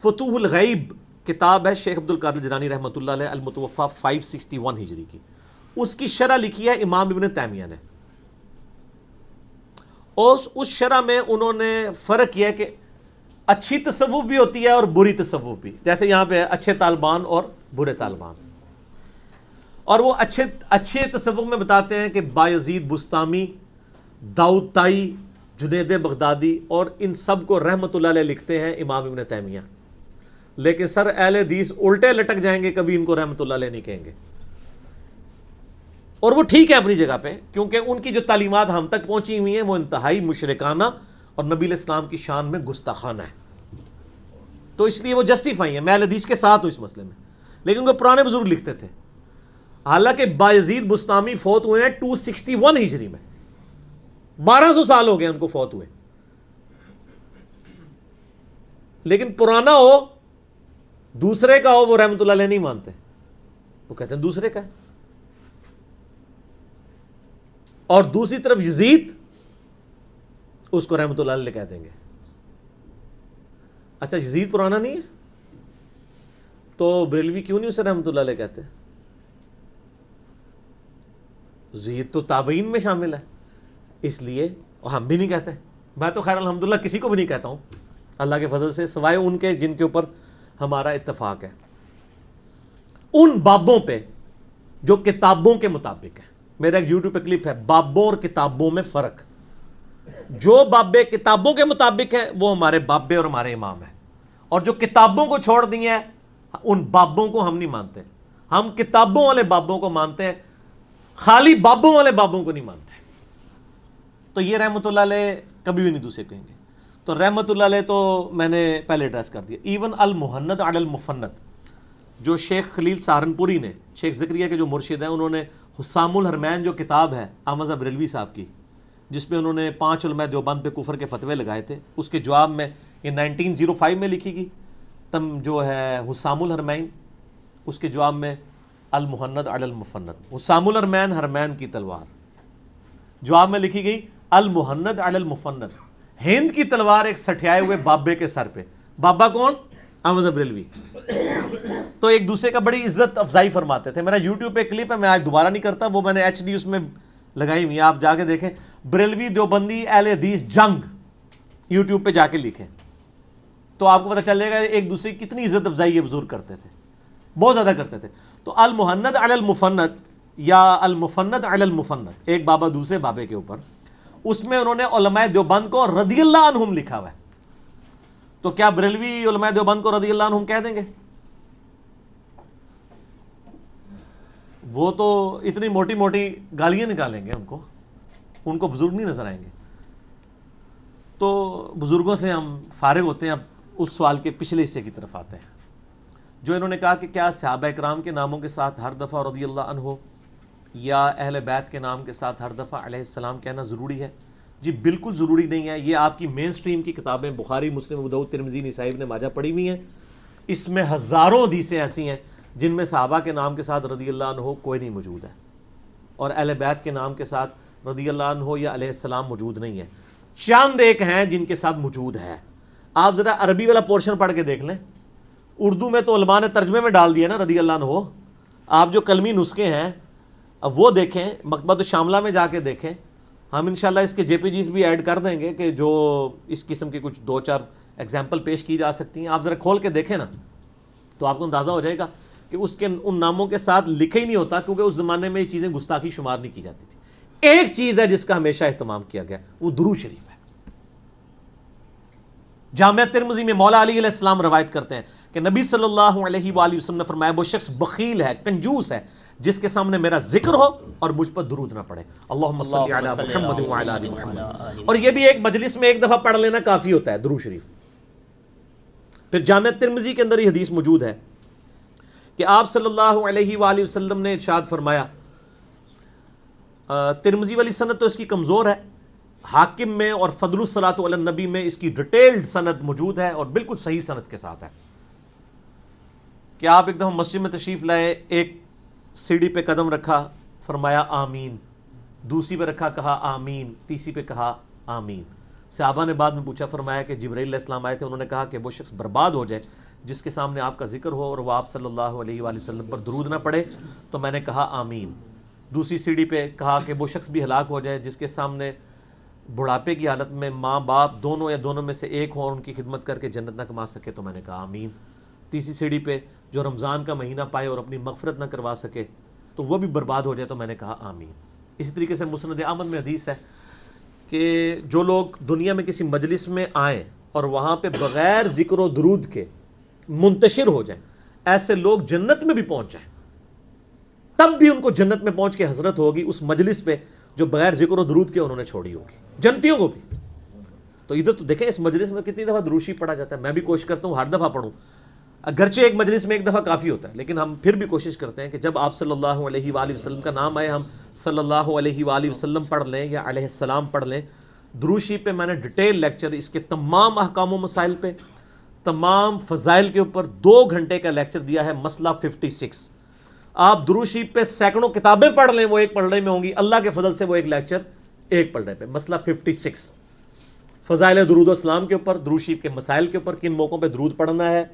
فتوح الغیب کتاب ہے شیخ عبد القادر جیلانی رحمۃ اللہ علیہ، المتوفی 561 ہجری کی، اس کی شرح لکھی ہے امام ابن تیمیہ نے. اور اس شرح میں انہوں نے فرق کیا کہ اچھی تصوف بھی ہوتی ہے اور بری تصوف بھی. جیسے یہاں پہ اچھے طالبان اور برے طالبان. اور وہ اچھے تصوف میں بتاتے ہیں کہ بایزید بستامی، داؤد طائی، جنید بغدادی اور ان سب کو رحمۃ اللہ علیہ لکھتے ہیں امام ابن تیمیہ. لیکن سر اہل حدیث الٹے لٹک جائیں گے، کبھی ان کو رحمۃ اللہ علیہ نہیں کہیں گے. اور وہ ٹھیک ہے اپنی جگہ پہ، کیونکہ ان کی جو تعلیمات ہم تک پہنچی ہوئی ہیں وہ انتہائی مشرکانہ اور نبی علیہ السلام کی شان میں گستاخانہ ہے. تو اس لیے وہ جسٹیفائی ہیں. میں اہل حدیث کے ساتھ ہوں اس مسئلے میں. لیکن وہ پرانے بزرگ لکھتے تھے. حالانکہ بایزید بستامی فوت ہوئے ہیں 261 ہجری میں، 1200 سال ہو گئے ان کو فوت ہوئے. لیکن پرانا ہو دوسرے کا ہو وہ رحمۃ اللہ علیہ نہیں مانتے، وہ کہتے ہیں دوسرے کا ہے. اور دوسری طرف یزید اس کو رحمۃ اللہ علیہ کہہ دیں گے. اچھا یزید پرانا نہیں ہے تو بریلوی کیوں نہیں اسے رحمۃ اللہ علیہ کہتے؟ یزید تو تابعین میں شامل ہے، اس لیے اور ہم بھی نہیں کہتے. میں تو خیر الحمدللہ کسی کو بھی نہیں کہتا ہوں اللہ کے فضل سے، سوائے ان کے جن کے اوپر ہمارا اتفاق ہے. ان بابوں پہ جو کتابوں کے مطابق ہے. میرا ایک یوٹیوب پہ کلپ ہے بابوں اور کتابوں میں فرق. جو بابے کتابوں کے مطابق ہیں وہ ہمارے بابے اور ہمارے امام ہیں، اور جو کتابوں کو چھوڑ دی ہیں ان بابوں کو ہم نہیں مانتے. ہم کتابوں والے بابوں کو مانتے ہیں، خالی بابوں والے بابوں کو نہیں مانتے. تو یہ رحمۃ اللہ علیہ کبھی بھی نہیں دوسرے کہیں گے. تو رحمۃ اللہ علیہ تو میں نے پہلے ایڈریس کر دیا. ایون المحند علی المفند جو شیخ خلیل سہارنپوری نے، شیخ زکریا کے جو مرشد ہیں، انہوں نے حسام الحرمین جو کتاب ہے احمد بریلوی صاحب کی، جس میں انہوں نے 5 علماء دیوبند پہ کفر کے فتوے لگائے تھے، اس کے جواب میں یہ 1905 میں لکھی گئی تم جو ہے حسام الحرمین، اس کے جواب میں المحند علی المفند. حسام الحرمین حرمین کی تلوار، جواب میں لکھی گئی المحند علی المفند، ہند کی تلوار ایک سٹھیائے ہوئے بابے کے سر پہ. بابا کون؟ احمد بریلوی. تو ایک دوسرے کا بڑی عزت افزائی فرماتے تھے. میرا یوٹیوب پہ کلپ ہے، میں آج دوبارہ نہیں کرتا، وہ میں نے HD اس میں لگائی ہوئی ہے، آپ جا کے دیکھیں. بریلوی دیوبندی اہل حدیث جنگ یوٹیوب پہ جا کے لکھیں تو آپ کو پتہ چل جائے گا ایک دوسرے کی کتنی عزت افزائی یہ بزرگ کرتے تھے، بہت زیادہ کرتے تھے. تو المحند علی المفند یا المفند علی المفند، ایک بابا دوسرے بابے کے اوپر، اس میں انہوں نے علماء دیوبند کو رضی اللہ عنہم لکھا ہوا ہے. تو کیا بریلوی علماء دیوبند کو رضی اللہ عنہم کہہ دیں گے؟ وہ تو اتنی موٹی موٹی گالیاں نکالیں گے، ان کو بزرگ نہیں نظر آئیں گے. تو بزرگوں سے ہم فارغ ہوتے ہیں. اب اس سوال کے پچھلے حصے کی طرف آتے ہیں جو انہوں نے کہا کہ کیا صحابہ کرام کے ناموں کے ساتھ ہر دفعہ رضی اللہ عنہ یا اہل بیت کے نام کے ساتھ ہر دفعہ علیہ السلام کہنا ضروری ہے؟ جی بالکل ضروری نہیں ہے. یہ آپ کی مین سٹریم کی کتابیں بخاری، مسلم، ابو داؤد، ترمذی، نسائی، ابن ماجہ پڑھی ہوئی ہیں. اس میں ہزاروں حدیثیں ایسی ہیں جن میں صحابہ کے نام کے ساتھ رضی اللہ عنہ کوئی نہیں موجود ہے، اور اہل بیت کے نام کے ساتھ رضی اللہ عنہ یا علیہ السلام موجود نہیں ہے. چند ایک ہیں جن کے ساتھ موجود ہے. آپ ذرا عربی والا پورشن پڑھ کے دیکھ لیں. اردو میں تو علماء نے ترجمے میں ڈال دیا نا رضی اللہ عنہ. آپ جو کلمی نسخے ہیں اب وہ دیکھیں، مکتبۃ الشاملہ میں جا کے دیکھیں. ہم انشاءاللہ اس کے JPGs بھی ایڈ کر دیں گے کہ جو اس قسم کی کچھ 2-4 ایگزامپل پیش کی جا سکتی ہیں. آپ ذرا کھول کے دیکھیں نا تو آپ کو اندازہ ہو جائے گا کہ اس کے ان ناموں کے ساتھ لکھے ہی نہیں ہوتا، کیونکہ اس زمانے میں یہ چیزیں گستاخی شمار نہیں کی جاتی تھی. ایک چیز ہے جس کا ہمیشہ اہتمام کیا گیا، وہ درود شریف ہے. جامعہ ترمذی میں مولا علی علیہ السلام روایت کرتے ہیں کہ نبی صلی اللہ علیہ وآلہ وسلم نے فرمایا وہ شخص بخیل ہے، کنجوس ہے، جس کے سامنے میرا ذکر ہو اور مجھ پر درود نہ پڑھے. اللہم صلی علی محمد وعلی آل محمد. اور یہ بھی ایک مجلس میں ایک دفعہ پڑھ لینا کافی ہوتا ہے درود شریف. پھر جامعہ ترمذی کے اندر یہ حدیث موجود ہے کہ آپ صلی اللہ علیہ وآلہ وسلم نے ارشاد فرمایا ترمذی والی سند تو اس کی کمزور ہے، حاکم میں اور فضل الصلاۃ علی النبی میں اس کی ڈیٹیلڈ سند موجود ہے اور بالکل صحیح سند کے ساتھ ہے کہ آپ ایک دفعہ مسجد میں تشریف لائے، ایک سیڑھی پہ قدم رکھا، فرمایا آمین، دوسری پہ رکھا کہا آمین، تیسری پہ کہا آمین۔ صحابہ نے بعد میں پوچھا، فرمایا کہ جبرائیل علیہ السلام آئے تھے، انہوں نے کہا کہ وہ شخص برباد ہو جائے جس کے سامنے آپ کا ذکر ہو اور وہ آپ صلی اللہ علیہ وآلہ وسلم پر درود نہ پڑھے، تو میں نے کہا آمین۔ دوسری سیڑھی پہ کہا کہ وہ شخص بھی ہلاک ہو جائے جس کے سامنے بڑھاپے کی حالت میں ماں باپ دونوں یا دونوں میں سے ایک ہو اور ان کی خدمت کر کے جنت نہ کما سکے، تو میں نے کہا آمین۔ تیسری سیڑھی پہ جو رمضان کا مہینہ پائے اور اپنی مغفرت نہ کروا سکے تو وہ بھی برباد ہو جائے، تو میں نے کہا آمین۔ اسی طریقے سے مسند احمد میں حدیث ہے کہ جو لوگ دنیا میں کسی مجلس میں آئیں اور وہاں پہ بغیر ذکر و درود کے منتشر ہو جائیں، ایسے لوگ جنت میں بھی پہنچ جائیں، تب بھی ان کو جنت میں پہنچ کے حسرت ہوگی اس مجلس پہ جو بغیر ذکر و درود کے انہوں نے چھوڑی ہوگی، جنتیوں کو بھی۔ تو ادھر تو دیکھیں اس مجلس میں کتنی دفعہ دروشی پڑھا جاتا ہے، میں بھی کوشش کرتا ہوں ہر دفعہ پڑھوں، اگرچہ ایک مجلس میں ایک دفعہ کافی ہوتا ہے، لیکن ہم پھر بھی کوشش کرتے ہیں کہ جب آپ صلی اللہ علیہ وآلہ وسلم کا نام آئے ہم صلی اللہ علیہ وآلہ وسلم پڑھ لیں یا علیہ السلام پڑھ لیں۔ دروشی پہ میں نے ڈیٹیل لیکچر اس کے تمام احکام و مسائل پہ، تمام فضائل کے اوپر 2 گھنٹے کا لیکچر دیا ہے، مسئلہ 56۔ آپ دروشی پہ سینکڑوں کتابیں پڑھ لیں، وہ ایک پڑھنے میں ہوں گی، اللہ کے فضل سے وہ ایک لیکچر ایک پڑھنے پہ، مسئلہ 56 فضائل درود و اسلام کے اوپر، دروشی کے مسائل کے اوپر، کن موقعوں پہ درود پڑھنا ہے،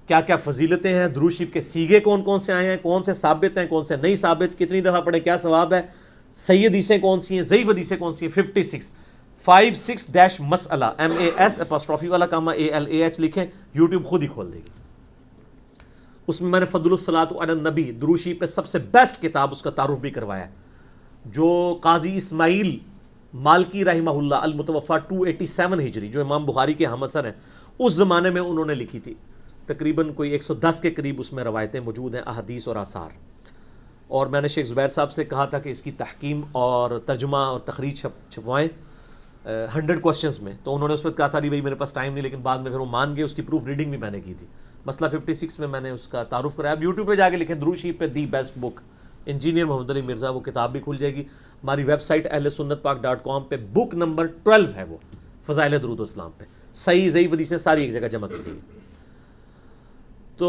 کیا کیا فضیلتیں ہیں، درود شریف کے سیغے کون کون سے آئے ہیں، کون سے ثابت ہیں کون سے نہیں ثابت، کتنی دفعہ پڑھیں کیا ثواب ہے، صحیح حدیثیں کون سی ہیں، ضعیف حدیثیں کون سی ہیں۔ 56 مسئلہ MAS والا کامہ ALAH لکھیں، یوٹیوب خود ہی کھول دے گی۔ اس میں میں نے فضل الصلاۃ علی النبی درود شریف پہ سب سے بیسٹ کتاب اس کا تعارف بھی کروایا ہے، جو قاضی اسماعیل مالکی رحمہ اللہ المتوفا 287 ہجری، جو امام بخاری کے ہم اثر ہیں، اس زمانے میں انہوں نے لکھی تھی۔ تقریباً کوئی 110 کے قریب اس میں روایتیں موجود ہیں، احادیث اور آثار۔ اور میں نے شیخ زبیر صاحب سے کہا تھا کہ اس کی تحکیم اور ترجمہ اور تخریج چھپوائیں 100 کوسچنز میں، تو انہوں نے اس وقت کہا تھا علی بھائی میرے پاس ٹائم نہیں، لیکن بعد میں پھر وہ مان گئے، اس کی پروف ریڈنگ بھی میں نے کی تھی۔ مسئلہ 56 میں نے اس کا تعارف کرایا، اب یوٹیوب پہ جا کے لکھیں درود شریف پہ دی بیسٹ بک، انجینئر محمد علی مرزا، وہ کتاب بھی کھل جائے گی۔ ہماری ویب سائٹ ahlsunnatpak.com پہ بک نمبر 12 ہے، وہ فضائل درود و اسلام پہ صحیح ضعیف حدیثیں ساری ایک جگہ جمع کی گئی۔ تو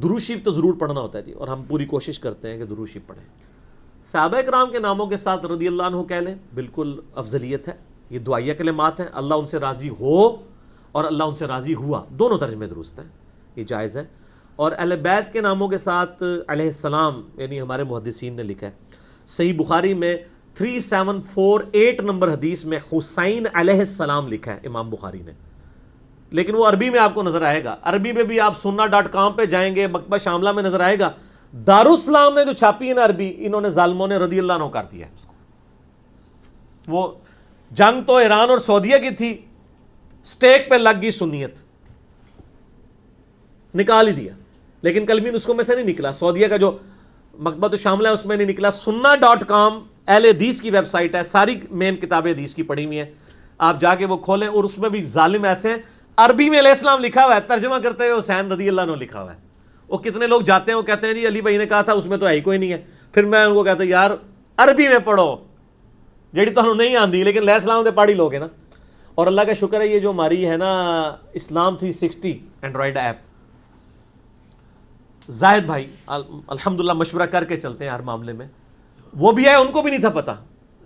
درود شریف تو ضرور پڑھنا ہوتا ہے جی، اور ہم پوری کوشش کرتے ہیں کہ درود شریف پڑھیں۔ صحابہ کرام کے ناموں کے ساتھ رضی اللہ عنہ کہہ لیں، بالکل افضلیت ہے، یہ دعائیہ کلمات ہیں، اللہ ان سے راضی ہو اور اللہ ان سے راضی ہوا، دونوں ترجمے درست ہیں، یہ جائز ہے۔ اور اہل بیت کے ناموں کے ساتھ علیہ السلام، یعنی ہمارے محدثین نے لکھا ہے، صحیح بخاری میں 3748 نمبر حدیث میں حسین علیہ السلام لکھا ہے امام بخاری نے، لیکن وہ عربی میں آپ کو نظر آئے گا، عربی میں بھی آپ sunna.com پہ جائیں گے، مکتبہ شاملہ میں نظر آئے گا۔ دارالسلام نے جو چھاپی ہے نا عربی، انہوں نے ظالموں نے رضی اللہ عنہ کر دیا ہے اس کو۔ وہ جنگ تو ایران اور سعودیہ کی تھی، سٹیک پہ لگ گئی سنیت، نکال ہی دیا، لیکن کلمی نسخوں میں سے نہیں نکلا، سعودیہ کا جو مکتبہ شاملہ ہے اس میں نہیں نکلا۔ sunna.com اہل حدیث کی ویب سائٹ ہے، ساری مین کتابیں حدیث کی پڑھی ہوئی ہیں، آپ جا کے وہ کھولیں، اور اس میں بھی ظالم ایسے ہیں، عربی میں علیہ السلام لکھا ہوا ہے، ترجمہ کرتے ہوئے حسین رضی اللہ عنہ لکھا ہوا ہے۔ وہ کتنے لوگ جاتے ہیں وہ کہتے ہیں جی علی بھائی نے کہا تھا اس میں تو ہے ہی کوئی نہیں ہے، پھر میں ان کو کہتا ہوں یار عربی میں پڑھو، جیڑی تو نہیں آندی، لیکن علیہ السلام دے پاڑی لوگ ہیں نا۔ اور اللہ کا شکر ہے یہ جو ہماری ہے نا اسلام 360 اینڈرائڈ ایپ، زاہد بھائی الحمدللہ مشورہ کر کے چلتے ہیں ہر معاملے میں، وہ بھی ہے، ان کو بھی نہیں تھا پتہ۔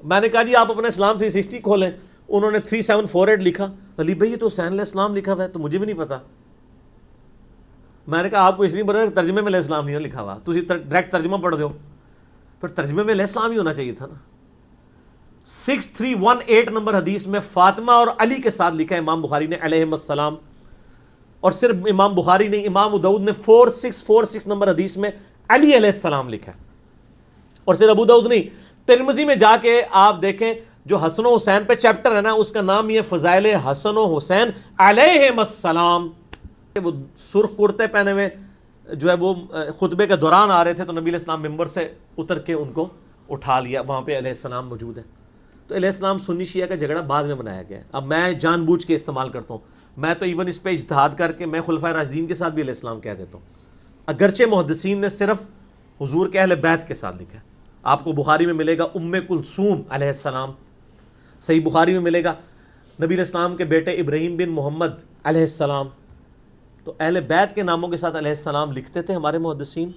میں نے کہا جی آپ اپنا اسلام 360 کھولیں، انہوں نے 3748 لکھا، علی بھائی یہ تو حسین علیہ السلام لکھا ہوا ہے، تو مجھے بھی نہیں پتا۔ میں نے کہا آپ کو اس لیے پتا کہ ترجمے میں علیہ السلام نہیں لکھا ہوا، تھی ڈائریکٹ ترجمہ پڑھ دو، پھر ترجمے میں علیہ السلام ہی ہونا چاہیے تھا نا۔ 6318 نمبر حدیث میں فاطمہ اور علی کے ساتھ لکھا ہے امام بخاری نے علیہم السلام، اور صرف امام بخاری نہیں، امام ابو داؤد نے 4646 نمبر حدیث میں علی علیہ السلام لکھا ہے، اور صرف ابو داؤد نہیں، ترمذی میں جا کے آپ دیکھیں جو حسن و حسین پہ چیپٹر ہے نا، اس کا نام یہ فضائل حسن و حسین علیہم السلام۔ وہ سرخ کرتے پہنے ہوئے جو ہے وہ خطبے کے دوران آ رہے تھے، تو نبی علیہ السلام ممبر سے اتر کے ان کو اٹھا لیا، وہاں پہ علیہ السلام موجود ہے۔ تو علیہ السلام سنی شیعہ کا جھگڑا بعد میں بنایا گیا ہے، اب میں جان بوجھ کے استعمال کرتا ہوں، میں تو ایون اس پہ اجتہاد کر کے میں خلفائے راشدین کے ساتھ بھی علیہ السلام کہہ دیتا ہوں، اگرچہ محدثین نے صرف حضور کے اہل بیت کے ساتھ لکھا ہے، آپ کو بخاری میں ملے گا ام کلثوم علیہ السلام، صحیح بخاری میں ملے گا نبی علیہ السلام کے بیٹے ابراہیم بن محمد علیہ السلام. تو اہل بیت کے ناموں کے ساتھ علیہ السلام لکھتے تھے ہمارے محدثین.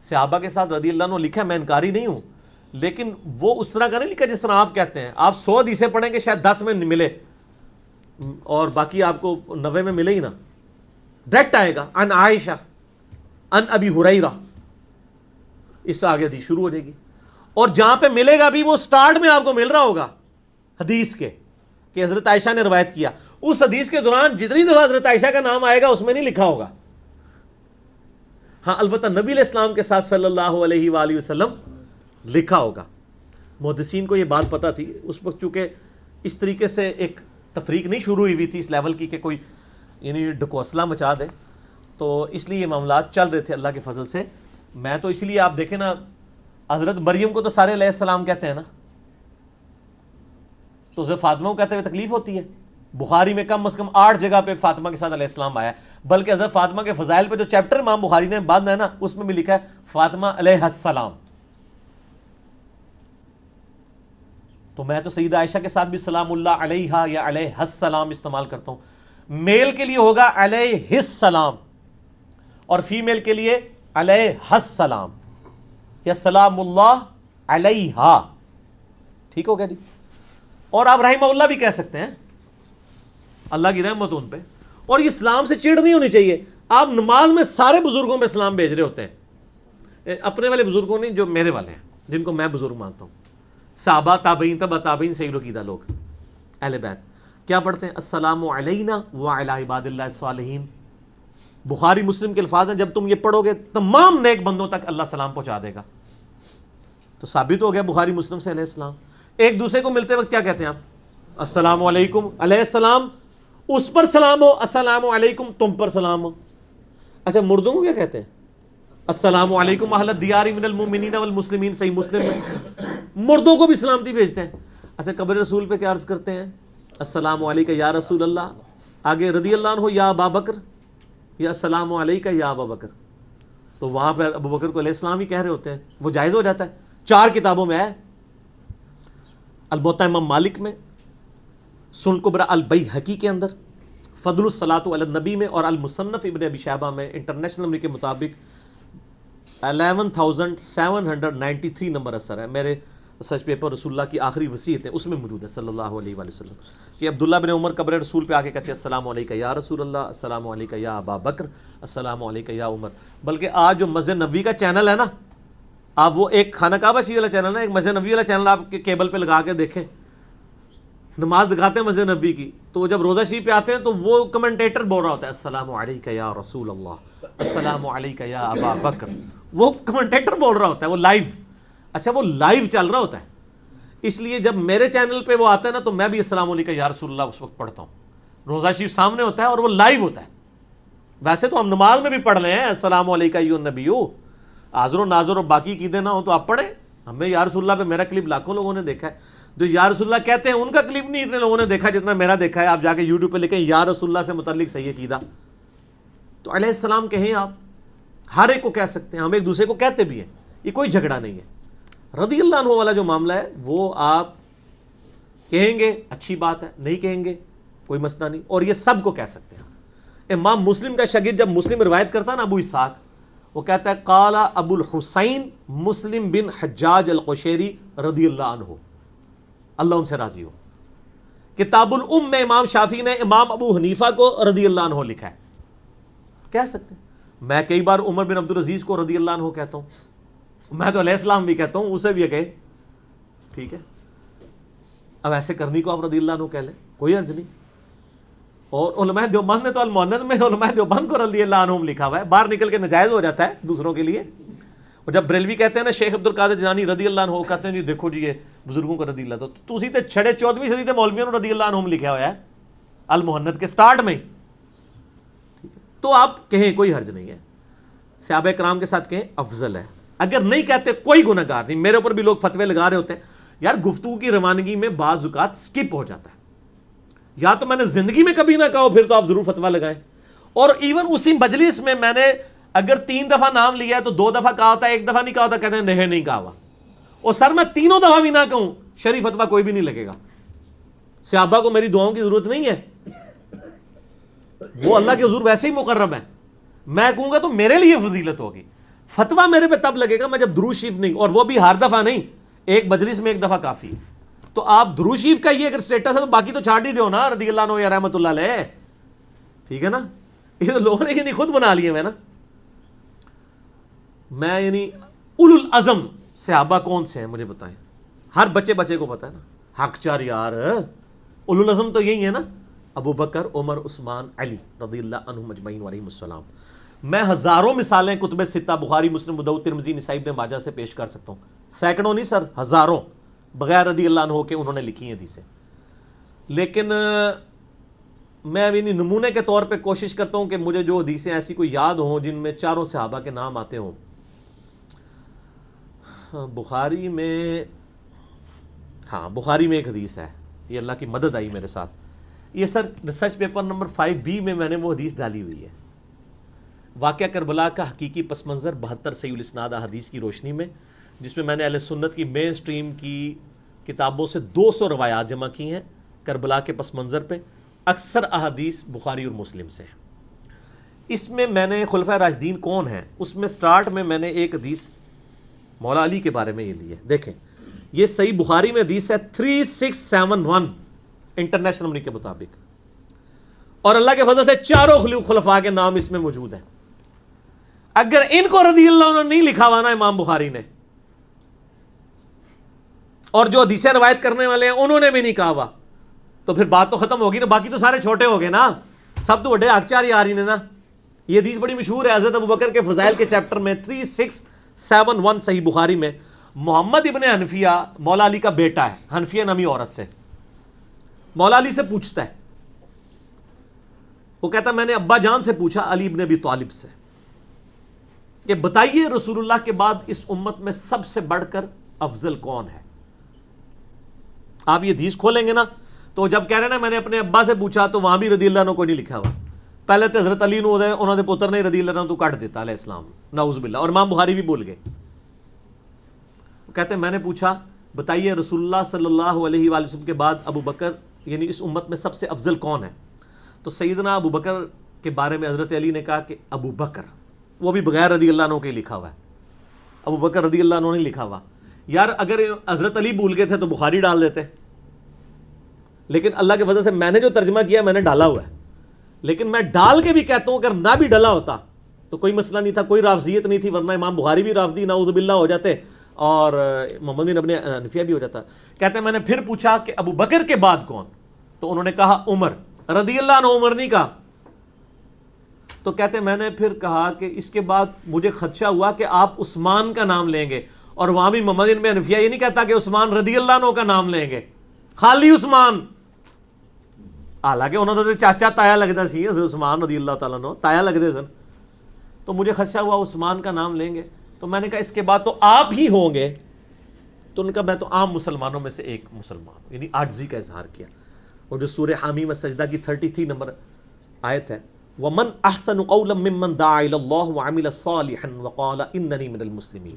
صحابہ کے ساتھ رضی اللہ عنہ لکھا ہے، میں انکاری نہیں ہوں، لیکن وہ اس طرح کا نہیں لکھا جس طرح آپ کہتے ہیں. آپ 100 حدیثیں پڑھیں گے شاید 10 میں ملے اور باقی آپ کو 90 میں ملے ہی نا. ڈائریکٹ آئے گا ان عائشہ ان ابی ہریرہ، اس سے آگے حدیث شروع ہو جائے گی. اور جہاں پہ ملے گا بھی وہ سٹارٹ میں آپ کو مل رہا ہوگا حدیث کے کہ حضرت عائشہ نے روایت کیا. اس حدیث کے دوران جتنی دفعہ حضرت عائشہ کا نام آئے گا اس میں نہیں لکھا ہوگا. ہاں البتہ نبی علیہ السلام کے ساتھ صلی اللہ علیہ وآلہ وسلم لکھا ہوگا. محدثین کو یہ بات پتہ تھی اس وقت، چونکہ اس طریقے سے ایک تفریق نہیں شروع ہوئی تھی اس لیول کی کہ کوئی یعنی ڈکوسلا مچا دے، تو اس لیے یہ معاملات چل رہے تھے اللہ کے فضل سے. میں تو اس لیے آپ دیکھیں نا، حضرت مریم کو تو سارے علیہ السلام کہتے ہیں نا، تو حضرت فاطمہ کو کہتے ہوئے تکلیف ہوتی ہے. بخاری میں کم از کم 8 جگہ پہ فاطمہ کے ساتھ علیہ السلام آیا ہے، بلکہ حضرت فاطمہ کے فضائل پہ جو چیپٹر امام بخاری نے باندھا ہے نا اس میں بھی لکھا ہے فاطمہ علیہ السلام. تو میں تو سیدہ عائشہ کے ساتھ بھی سلام اللہ علیہا یا علیہ السلام استعمال کرتا ہوں. میل کے لیے ہوگا علیہ السلام اور فیمیل کے لیے علیہ السلام یا سلام اللہ علیہا. ٹھیک ہو گیا جی. اور آپ رحمہ اللہ بھی کہہ سکتے ہیں، اللہ کی رحمت ان پہ. اور یہ اسلام سے چڑ نہیں ہونی چاہیے. آپ نماز میں سارے بزرگوں پہ اسلام بھیج رہے ہوتے ہیں، اپنے والے بزرگوں نہیں جو میرے والے ہیں جن کو میں بزرگ مانتا ہوں. صحابہ تابعین تبع تابعین صحیح عقیدہ لوگ اہل بیت کیا پڑھتے ہیں؟ السلام علینا وعلی عباد اللہ الصالحین. بخاری مسلم کے الفاظ ہیں، جب تم یہ پڑھو گے تمام نیک بندوں تک اللہ سلام پہنچا دے گا. تو ثابت ہو گیا بخاری مسلم سے علیہ السلام. ایک دوسرے کو ملتے وقت کیا کہتے ہیں آپ؟ السلام علیکم علیہ السلام، اس پر سلام ہو، السلام علیکم تم پر سلام ہو. اچھا مردوں کو کیا کہتے ہیں؟ السلام علیکم اہل الدیار من المؤمنین والمسلمین. صحیح مسلم میں مردوں کو بھی سلامتی بھیجتے ہیں. اچھا قبر رسول پہ کیا عرض کرتے ہیں؟ السلام علیکہ یا رسول اللہ، آگے رضی اللہ عنہ یا ابا بکر یا السلام علیکہ یا ابا بکر. تو وہاں پہ ابو بکر کو علیہ السلام ہی کہہ رہے ہوتے ہیں، وہ جائز ہو جاتا ہے. 4 کتابوں میں ہے، الموطا امام مالک میں، سنن کبری البیہقی کے اندر، فضل الصلاۃ علی النبی میں، اور المصنف ابن ابی شیبہ میں انٹرنیشنل نمبر کے مطابق 11793 نمبر اثر ہے. میرے سچ پیپر رسول اللہ کی آخری وصیت ہے اس میں موجود ہے صلی اللہ علیہ وآلہ وسلم کہ عبداللہ بن عمر قبر رسول پہ آ کے کہتے ہیں السلام علیکہ یا رسول اللہ، السلام علیکہ یا ابا بکر، السلام علیکہ یا عمر. بلکہ آج جو مسجد نبوی کا چینل ہے نا، آپ وہ ایک خانہ کعبہ شریف والا چینل ہے، ایک مسجد نبوی والا چینل آپ کے کیبل پہ لگا کے دیکھیں، نماز دکھاتے ہیں مسجد نبوی کی، تو جب روزہ شریف پہ آتے ہیں تو وہ کمنٹیٹر بول رہا ہوتا ہے السلام علیکہ یا رسول اللہ، السلام علیکہ یا ابا بکر. وہ کمنٹیٹر بول رہا ہوتا ہے، وہ لائیو. اچھا وہ لائیو چل رہا ہوتا ہے، اس لیے جب میرے چینل پہ وہ آتا ہے نا تو میں بھی السلام علیکم یا رسول اللہ اس وقت پڑھتا ہوں. روزہ شریف سامنے ہوتا ہے اور وہ لائیو ہوتا ہے. ویسے تو ہم نماز میں بھی پڑھ لیں السلام علیکم ایھا النبی، حاضر و ناظر اور باقی عقیدے نہ ہو تو آپ پڑھیں. ہمیں یا رسول اللہ پہ میرا کلپ لاکھوں لوگوں نے دیکھا ہے، جو یا رسول اللہ کہتے ہیں ان کا کلپ نہیں اتنے لوگوں نے دیکھا جتنا میرا دیکھا ہے. آپ جا کے یوٹیوب پہ لکھیں یا رسول اللہ سے متعلق صحیح عقیدہ، تو علیہ السلام کہیں. آپ ہر ایک کو کہہ سکتے ہیں، ہم ایک دوسرے کو کہتے بھی ہیں، یہ کوئی جھگڑا نہیں ہے. رضی اللہ عنہ والا جو معاملہ ہے وہ آپ کہیں گے اچھی بات ہے، نہیں کہیں گے کوئی مسئلہ نہیں، اور یہ سب کو کہہ سکتے ہیں. امام مسلم کا شاگرد جب مسلم روایت کرتا ہے نا ابو اسحاق، وہ کہتا ہے قال ابو الحسین مسلم بن حجاج القشیری رضی اللہ عنہ، اللہ ان سے راضی ہو. کتاب الام میں امام شافعی نے امام ابو حنیفہ کو رضی اللہ عنہ لکھا ہے، کہہ سکتے ہیں. میں کئی بار عمر بن عبدالعزیز کو رضی اللہ عنہ کہتا ہوں، میں تو علیہ السلام بھی کہتا ہوں، اسے بھی کہے ٹھیک ہے. اب ایسے کرنی کو آپ رضی اللہ عنہ کہہ لیں، کوئی عرض نہیں. اور علماء دیوبند نے تو المؤنث میں علماء دیوبند کو رضی اللہ عنہم لکھا ہوا ہے، باہر نکل کے نجائز ہو جاتا ہے دوسروں کے لیے. اور جب بریلوی کہتے ہیں نا شیخ عبدالقادر جیلانی رضی اللہ عنہ، کہتے ہیں جی دیکھو جی یہ بزرگوں کو رضی اللہ، تو اسی تے 14ویں صدی تے مولویوں نے رضی اللہ عنہم لکھا ہوا ہے المؤنث کے سٹارٹ میں. تو آپ کہیں کوئی حرج نہیں ہے، صحابہ کرام کے ساتھ کہیں افضل ہے. اگر نہیں کہتے کوئی گناہ گار نہیں. میرے اوپر بھی لوگ فتوے لگا رہے ہوتے ہیں، یار گفتگو کی روانگی میں بعض اوقات سکپ ہو جاتا ہے، یا تو میں نے زندگی میں کبھی نہ کہا ہو، پھر تو آپ ضرور فتویٰ لگائیں. اور ایون اسی مجلس میں میں نے اگر 3 دفعہ نام لیا ہے تو 2 دفعہ کہا ہوتا ہے، 1 دفعہ نہیں کہا ہوتا، کہتے ہیں نہیں کہا ہوا. اور سر میں تینوں دفعہ بھی نہ کہوں شریف فتویٰ کوئی بھی نہیں لگے گا. صحابہ کو میری دعاؤں کی ضرورت نہیں ہے, وہ اللہ کے حضور ویسے ہی مقرب ہیں. میں کہوں گا تو میرے لیے فضیلت ہوگی. فتویٰ میرے پہ تب لگے گا میں جب درود شریف نہیں, اور وہ بھی ہر دفعہ نہیں, ایک مجلس میں ایک دفعہ کافی. تو آپ درود شریف کا یہ اگر سٹیٹس ہے تو باقی تو چھاڑ ہی دو نا, رضی اللہ عنہ یا رحمۃ اللہ علیہ. ٹھیک ہے نا, یہ تو لوگوں نے خود بنا لیے میں نا. میں یعنی اولو العزم صحابہ کون سے ہیں مجھے بتائیں. ہر بچے کو پتا ہے نا, حق چار یار اولو العزم تو یہی ہے نا, ابو بکر, عمر, عثمان, علی رضی اللہ عنہم اجمعین علیہم السلام. میں ہزاروں مثالیں کتب ستہ بخاری, مسلم, ابو داؤد, ترمذی, نسائی, ابن ماجہ سے پیش کر سکتا ہوں. سینکڑوں نہیں سر, ہزاروں, بغیر رضی اللہ عنہ کے انہوں نے لکھی ہیں حدیثیں. لیکن میں ابھی نمونے کے طور پہ کوشش کرتا ہوں کہ مجھے جو حدیثیں ایسی کوئی یاد ہوں جن میں چاروں صحابہ کے نام آتے ہوں. بخاری میں, ہاں بخاری میں ایک حدیث ہے, یہ اللہ کی مدد آئی میرے ساتھ. یہ سر ریسرچ پیپر نمبر 5B میں میں نے وہ حدیث ڈالی ہوئی ہے. واقعہ کربلا کا حقیقی پس منظر 72 صحیح الاسناد احادیث کی روشنی میں, جس میں نے اہل سنت کی مین سٹریم کی کتابوں سے 200 روایات جمع کی ہیں کربلا کے پس منظر پہ. اکثر احادیث بخاری اور مسلم سے ہیں. اس میں نے خلفۂ راشدین کون ہیں, اس میں سٹارٹ میں نے ایک حدیث مولا علی کے بارے میں یہ لی ہے. دیکھیں یہ صحیح بخاری میں حدیث ہے 3671 انٹرنیشنل نمبر کے مطابق, اور اللہ کے فضل سے چاروں خلفاء کے نام اس میں موجود ہیں. اگر ان کو رضی اللہ عنہ نہیں لکھا ہوا نا امام بخاری نے, اور جو حدیثیں روایت کرنے والے ہیں انہوں نے بھی نہیں کہا ہوا, تو پھر بات تو ختم ہوگی نا. باقی تو سارے چھوٹے ہو گئے نا, سب تو بڑے اکچار ہی آ رہی نے نا. یہ حدیث بڑی مشہور ہے حضرت ابوبکر کے فضائل کے چیپٹر میں 3671 صحیح بخاری میں. محمد ابن حنفیہ مولا علی کا بیٹا ہے, حنفیہ نامی عورت سے. مولا علی سے پوچھتا ہے, وہ کہتا ہے میں نے ابا جان سے پوچھا علی ابن ابی طالب سے کہ بتائیے رسول اللہ کے بعد اس امت میں سب سے بڑھ کر افضل کون ہے. آپ یہ حدیث کھولیں گے نا تو جب کہہ رہے ہیں نا میں نے اپنے ابا سے پوچھا, تو وہاں بھی رضی اللہ عنہ کوئی نہیں لکھا ہوا. پہلے تو حضرت علی انہوں نے پتر نے رضی اللہ عنہ تو کاٹ دیتا علیہ السلام, نعوذ باللہ, اور امام بخاری بھی بول گئے. کہتے ہیں میں نے پوچھا بتائیے رسول اللہ صلی اللہ علیہ وآلہ وسلم کے بعد ابو بکر یعنی اس امت میں سب سے افضل کون ہے. تو سیدنا ابو بکر کے بارے میں حضرت علی نے کہا کہ ابو بکر, وہ بھی بغیر رضی اللہ عنہ کے لکھا ہوا ہے, ابو بکر رضی اللہ عنہ نہیں لکھا ہوا. یار اگر حضرت علی بھول گئے تھے تو بخاری ڈال دیتے, لیکن اللہ کے فضل سے میں نے جو ترجمہ کیا میں نے ڈالا ہوا ہے. لیکن میں ڈال کے بھی کہتا ہوں اگر نہ بھی ڈلا ہوتا تو کوئی مسئلہ نہیں تھا, کوئی رافضیت نہیں تھی, ورنہ امام بخاری بھی رافضی نعوذ باللہ ہو جاتے اور محمد بن ابن حنفیہ بھی ہو جاتا. کہتے ہیں میں نے پھر پوچھا کہ ابو بکر کے بعد کون, تو انہوں نے کہا عمر رضی اللہ عنہ. عمر نہیں کہا. تو کہتے ہیں میں نے پھر کہا کہ اس کے بعد مجھے خدشہ ہوا کہ آپ عثمان کا نام لیں گے, اور وہاں بھی محمد بن حنفیہ یہ نہیں کہتا کہ عثمان رضی اللہ عنہ کا نام لیں گے, خالی عثمان. حالانکہ انہوں نے چاچا تایا لگتا سی حضرت عثمان رضی اللہ تعالیٰ عنہ, تایا لگتے سن. تو مجھے خدشہ ہوا عثمان کا نام لیں گے, تو میں نے کہا اس کے بعد تو آپ ہی ہوں گے. تو ان کا میں تو عام مسلمانوں میں سے ایک مسلمان ہوں, یعنی عاجزی کا اظہار کیا. اور جو سورہ حامی میں سجدہ کی 33 نمبر آیت ہے, وَمَنْ أَحْسَنُ قَوْلًا مِّمَّنْ دَعَا إِلَى اللَّهِ وَعَمِلَ صَالِحًا وَقَالَ إِنَّنِي مِنَ الْمُسْلِمِينَ.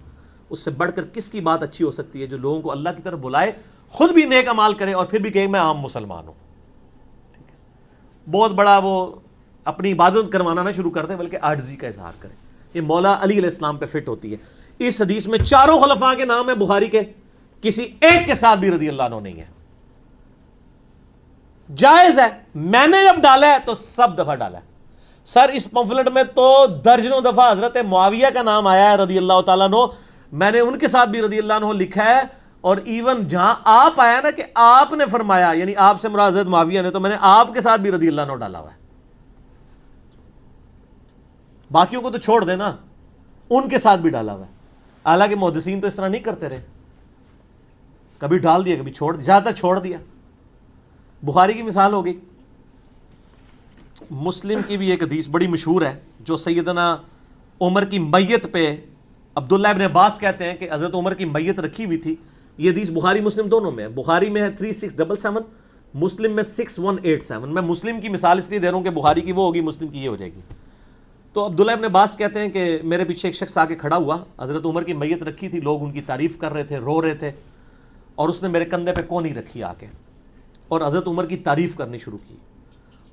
اس سے بڑھ کر کس کی بات اچھی ہو سکتی ہے جو لوگوں کو اللہ کی طرف بلائے, خود بھی نیک اعمال کرے اور پھر بھی کہے میں عام مسلمان ہوں. بہت بڑا وہ اپنی عبادت کروانا نہ شروع کرتے بلکہ عاجزی کا اظہار کرے. یہ مولا علی علیہ السلام پہ فٹ ہوتی ہے. اس حدیث میں چاروں خلفاء کے نام ہیں بخاری کے, کسی ایک کے ساتھ بھی رضی اللہ عنہ نہیں ہے. جائز ہے, میں نے جب ڈالا ہے تو سب دفعہ ڈالا ہے. سر اس پمفلٹ میں تو درجنوں دفعہ حضرت معاویہ کا نام آیا ہے رضی اللہ تعالیٰ عنہ, میں نے ان کے ساتھ بھی رضی اللہ عنہ لکھا ہے. اور ایون جہاں آپ آیا نا کہ آپ نے فرمایا, یعنی آپ سے مراد حضرت معاویہ نے, تو میں نے آپ کے ساتھ بھی رضی اللہ عنہ ڈالا ہوا ہے. باقیوں کو تو چھوڑ دینا, ان کے ساتھ بھی ڈالا ہوا ہے. حالانکہ محدثین تو اس طرح نہیں کرتے رہے, کبھی ڈال دیا کبھی چھوڑ دیا, زیادہ تر چھوڑ دیا. بخاری کی مثال ہو گئی. مسلم کی بھی ایک حدیث بڑی مشہور ہے جو سیدنا عمر کی میت پہ عبداللہ ابن عباس کہتے ہیں کہ حضرت عمر کی میت رکھی ہوئی تھی. یہ حدیث بخاری مسلم دونوں میں ہے. بخاری میں ہے 3677, مسلم میں 6187. میں مسلم کی مثال اس لیے دے رہا ہوں کہ بخاری کی وہ ہوگی, مسلم کی یہ ہو جائے گی. تو عبداللہ ابن عباس کہتے ہیں کہ میرے پیچھے ایک شخص آ کے کھڑا ہوا، حضرت عمر کی میت رکھی تھی، لوگ ان کی تعریف کر رہے تھے، رو رہے تھے، اور اس نے میرے کندھے پہ کونی رکھی آ کے اور حضرت عمر کی تعریف کرنی شروع کی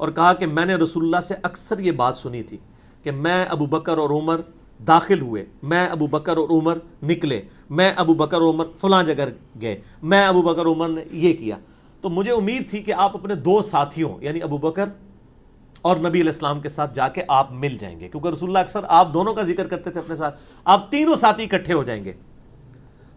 اور کہا کہ میں نے رسول اللہ سے اکثر یہ بات سنی تھی کہ میں ابو بکر اور عمر داخل ہوئے، میں ابو بکر اور عمر نکلے، میں ابو بکر اور عمر فلاں جگہ گئے، میں ابو بکر اور عمر نے یہ کیا. تو مجھے امید تھی کہ آپ اپنے دو ساتھیوں یعنی ابو بکر اور نبی علیہ السلام کے ساتھ جا کے آپ مل جائیں گے، کیونکہ رسول اللہ اکثر آپ دونوں کا ذکر کرتے تھے اپنے ساتھ، آپ تینوں ساتھی اکٹھے ہو جائیں گے.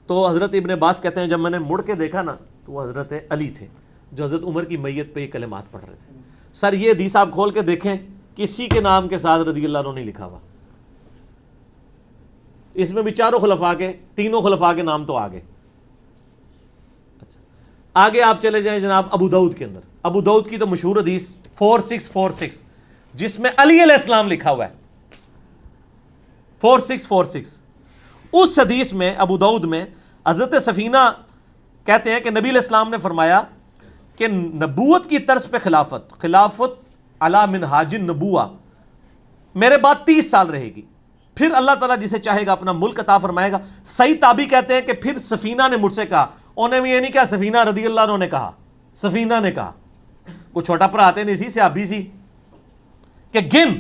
تو حضرت ابن عباس کہتے ہیں جب میں نے مڑ کے دیکھا نا تو وہ حضرت علی تھے جو حضرت عمر کی میت پہ یہ کلمات پڑھ رہے تھے. سر یہ حدیث آپ کھول کے دیکھیں، کسی کے نام کے ساتھ رضی اللہ عنہ نہیں لکھا ہوا، اس میں بھی چاروں خلفاء کے، تینوں خلفاء کے نام تو آگے. اچھا آگے آپ چلے جائیں جناب ابو داؤد کے اندر، ابو داؤد کی تو مشہور حدیث 4646 جس میں علی علیہ السلام لکھا ہوا ہے، 4646. اس حدیث میں ابو داؤد میں حضرت سفینہ کہتے ہیں کہ نبی علیہ السلام نے فرمایا کہ نبوت کی طرز پہ خلافت علی منہاج النبوہ میرے بعد 30 سال رہے گی، پھر اللہ تعالیٰ جسے چاہے گا اپنا ملک عطا فرمائے گا. صحیح تابعی کہتے ہیں کہ پھر سفینہ نے مجھ سے کہا، انہیں بھی یہ نہیں کہا سفینہ رضی اللہ عنہ نے کہا، سفینہ نے کہا، کوئی چھوٹا پرا آتے نہیں سی صحابی سی، کہ گن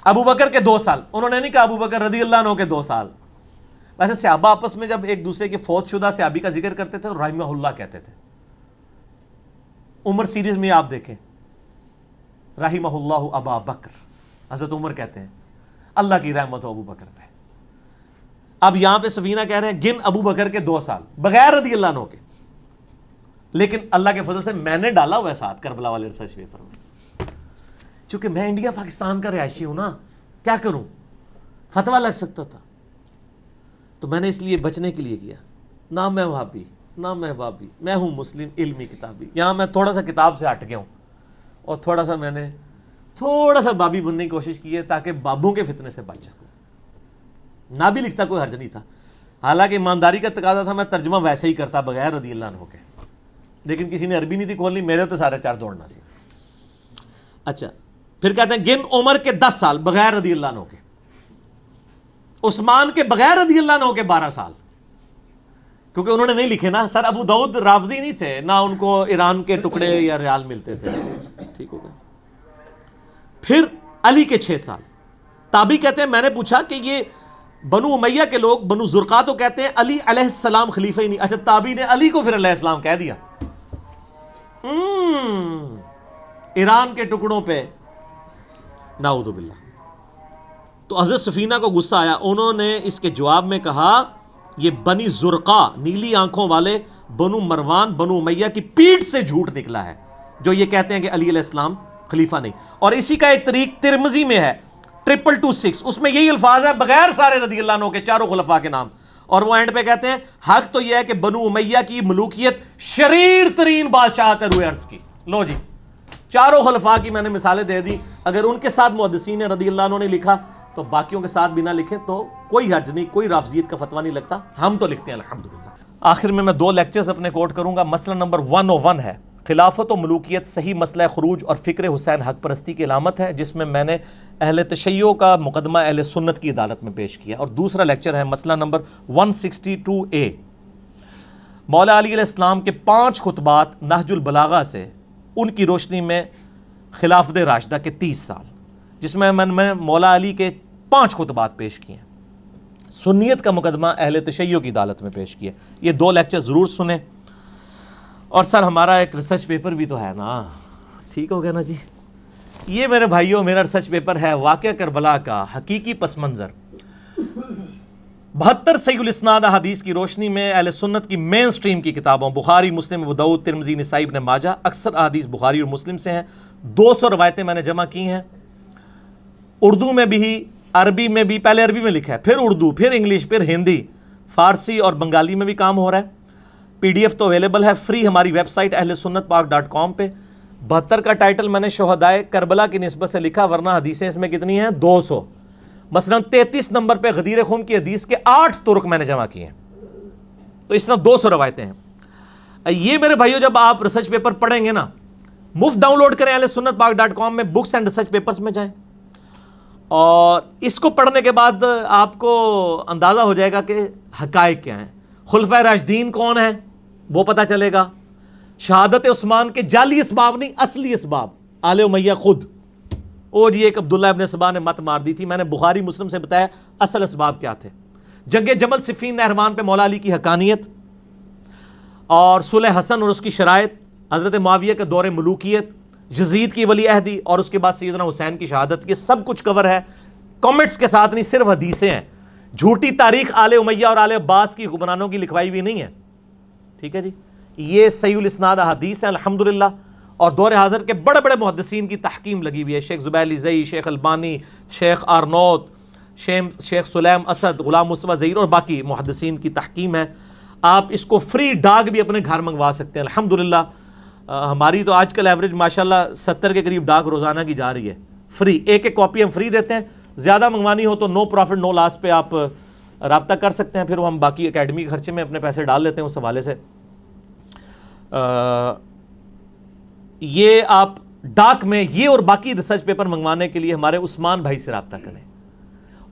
ابو بکر کے 2 سال، انہوں نے نہیں کہا ابو بکر رضی اللہ عنہ کے 2 سال. ویسے صحابہ آپس میں جب ایک دوسرے کے فوت شدہ صحابی کا ذکر کرتے تھے تو رحمہ اللہ کہتے تھے. عمر سیریز میں آپ دیکھیں رحمہ اللہ ابا بکر، حضرت عمر کہتے ہیں اللہ کی رحمت ہو ابو بکر پہ. اب یہاں پہ سفینہ کہہ رہے ہیں گن ابو بکر کے 2 سال بغیر رضی اللہ عنہ کے، لیکن اللہ کے فضل سے میں نے ڈالا ہوا ہے ساتھ کربلا والے ریسرچ پیپر میں، چونکہ میں انڈیا پاکستان کا رہائشی ہوں نا، کیا کروں، فتویٰ لگ سکتا تھا، تو میں نے اس لیے بچنے کے لیے کیا. نہ میں وہابی نہ میں وہابی، میں ہوں مسلم علمی کتابی. یہاں میں تھوڑا سا کتاب سے ہٹ گیا ہوں اور تھوڑا سا میں نے بابی بننے کی کوشش کی ہے تاکہ بابوں کے فتنے سے بچ سکوں. نہ بھی لکھتا کوئی حرج نہیں تھا، حالانکہ ایمانداری کا تقاضا تھا، میں ترجمہ ویسے ہی کرتا بغیر رضی اللہ عنہ کے، لیکن کسی نے عربی نہیں تھی کھولنی، میرے تو سارے 4 دوڑنا سی. اچھا پھر کہتے ہیں گن عمر کے 10 سال بغیر رضی اللہ عنہ کے، عثمان کے بغیر رضی اللہ عنہ کے 12 سال، کیونکہ انہوں نے نہیں لکھے نا. سر ابو داؤد رافضی نہیں تھے، نہ ان کو ایران کے ٹکڑے یا ریال ملتے تھے، ٹھیک ہو گیا. پھر علی کے 6 سال. تابعی کہتے ہیں میں نے پوچھا کہ یہ بنو امیہ کے لوگ بنو زرقا تو کہتے ہیں علی علیہ السلام خلیفہ ہی نہیں. اچھا تابعی نے علی کو پھر علیہ السلام کہہ دیا. ایران کے ٹکڑوں پہ نعوذ باللہ. تو حضرت سفینہ کو غصہ آیا، انہوں نے اس کے جواب میں کہا یہ بنی زرقا نیلی آنکھوں والے بنو مروان بنو امیہ کی پیٹھ سے جھوٹ نکلا ہے جو یہ کہتے ہیں کہ علی علیہ السلام خلیفہ نہیں. اور اسی کا ایک طریق ترمذی میں ہے 2226، اس میں یہی الفاظ ہے بغیر سارے رضی اللہ عنہ کے 4 خلفاء کے نام. اور وہ اینڈ پہ کہتے ہیں حق تو یہ ہے کہ بنو امیہ کی ملوکیت شریر ترین بادشاہت ہے روئے عرض کی. لو جی 4 خلفاء کی میں نے مثالیں دے دی، اگر ان کے ساتھ محدثین رضی اللہ عنہ نے لکھا تو باقیوں کے ساتھ بھی نہ لکھیں تو کوئی حرج نہیں، کوئی رافضیت کا فتویٰ نہیں لگتا، ہم تو لکھتے ہیں الحمدللہ. آخر میں 2 لیکچرز اپنے کوٹ کروں گا. مسئلہ نمبر 101 ہے خلافت و ملوکیت صحیح مسئلہ خروج اور فکر حسین حق پرستی کی علامت ہے، جس میں میں نے اہل تشیع کا مقدمہ اہل سنت کی عدالت میں پیش کیا. اور دوسرا لیکچر ہے مسئلہ نمبر 162A مولا علی علیہ السلام کے 5 خطبات نہج البلاغہ سے ان کی روشنی میں خلافت راشدہ کے 30 سال، جس میں میں مولا علی کے 5 خطبات پیش کیے ہیں. سنیت کا مقدمہ اہل تشیع کی عدالت میں پیش کیا. یہ 2 لیکچر ضرور سنیں. اور سر ہمارا ایک ریسرچ پیپر بھی تو ہے نا، ٹھیک ہو گیا نا جی. یہ میرے بھائیوں میرا ریسرچ پیپر ہے واقعہ کربلا کا حقیقی پس منظر. 72 صحیح الاسناد احادیث کی روشنی میں اہل سنت کی مین سٹریم کی کتابوں بخاری، مسلم، ابو داؤد، ترمذی، نسائی، ابن ماجہ، اکثر احادیث بخاری اور مسلم سے ہیں. 200 روایتیں میں نے جمع کی ہیں، اردو میں بھی، عربی میں بھی، پہلے عربی میں لکھا ہے، پھر اردو، پھر انگلش، پھر ہندی، فارسی اور بنگالی میں بھی کام ہو رہا ہے. PDF تو اویلیبل ہے فری ہماری ویب سائٹ اہل سنت پاک .com پہ. 72 کا ٹائٹل میں نے شہدائے کربلا کی نسبت سے لکھا، ورنہ حدیثیں اس میں کتنی ہیں 200. مثلا 33 نمبر پہ غدیر خون کی حدیث کے 8 طرق میں نے جمع کیے ہیں، تو اس طرح 200 روایتیں ہیں. یہ میرے بھائیو جب آپ ریسرچ پیپر پڑھیں گے نا، مفت ڈاؤن لوڈ کریں اہل سنت پاک .com میں، بکس اینڈ ریسرچ پیپرز میں جائیں اور اس کو پڑھنے کے بعد آپ کو اندازہ ہو جائے گا کہ حقائق کیا ہیں. خلفائے راشدین کون ہیں وہ پتہ چلے گا. شہادت عثمان کے جعلی اسباب نہیں، اصلی اسباب آل امیہ خود. او جی ایک عبداللہ ابن سبا نے مت مار دی تھی، میں نے بخاری مسلم سے بتایا اصل اسباب کیا تھے. جنگ جمل صفین نہروان پہ مولا علی کی حقانیت، اور صلح حسن اور اس کی شرائط، حضرت معاویہ کا دور ملوکیت، یزید کی ولی عہدی، اور اس کے بعد سیدنا حسین کی شہادت. یہ سب کچھ کور ہے، کامنٹس کے ساتھ نہیں، صرف حدیثیں ہیں. جھوٹی تاریخ آل امیہ اور آل عباس کی حکمرانوں کی لکھوائی بھی نہیں ہے. ٹھیک ہے جی، یہ صحیح الاسناد احادیث ہیں الحمدللہ. اور دور حاضر کے بڑے بڑے محدثین کی تحکیم لگی ہوئی ہے، شیخ زبیلی زئی، شیخ البانی، شیخ آرنوت، شیخ سلیم اسد، غلام مصطفیٰ ظہیر اور باقی محدثین کی تحکیم ہے. آپ اس کو فری ڈاک بھی اپنے گھر منگوا سکتے ہیں الحمدللہ. ہماری تو آج کل ایوریج ماشاءاللہ 70 کے قریب ڈاک روزانہ کی جا رہی ہے فری. ایک ایک کاپی ہم فری دیتے ہیں. زیادہ منگوانی ہو تو نو پروفٹ نو لاس پہ آپ رابطہ کر سکتے ہیں، پھر ہم باقی اکیڈمی کے خرچے میں اپنے پیسے ڈال لیتے ہیں اس حوالے سے. یہ آپ ڈاک میں یہ اور باقی ریسرچ پیپر منگوانے کے لیے ہمارے عثمان بھائی سے رابطہ کریں.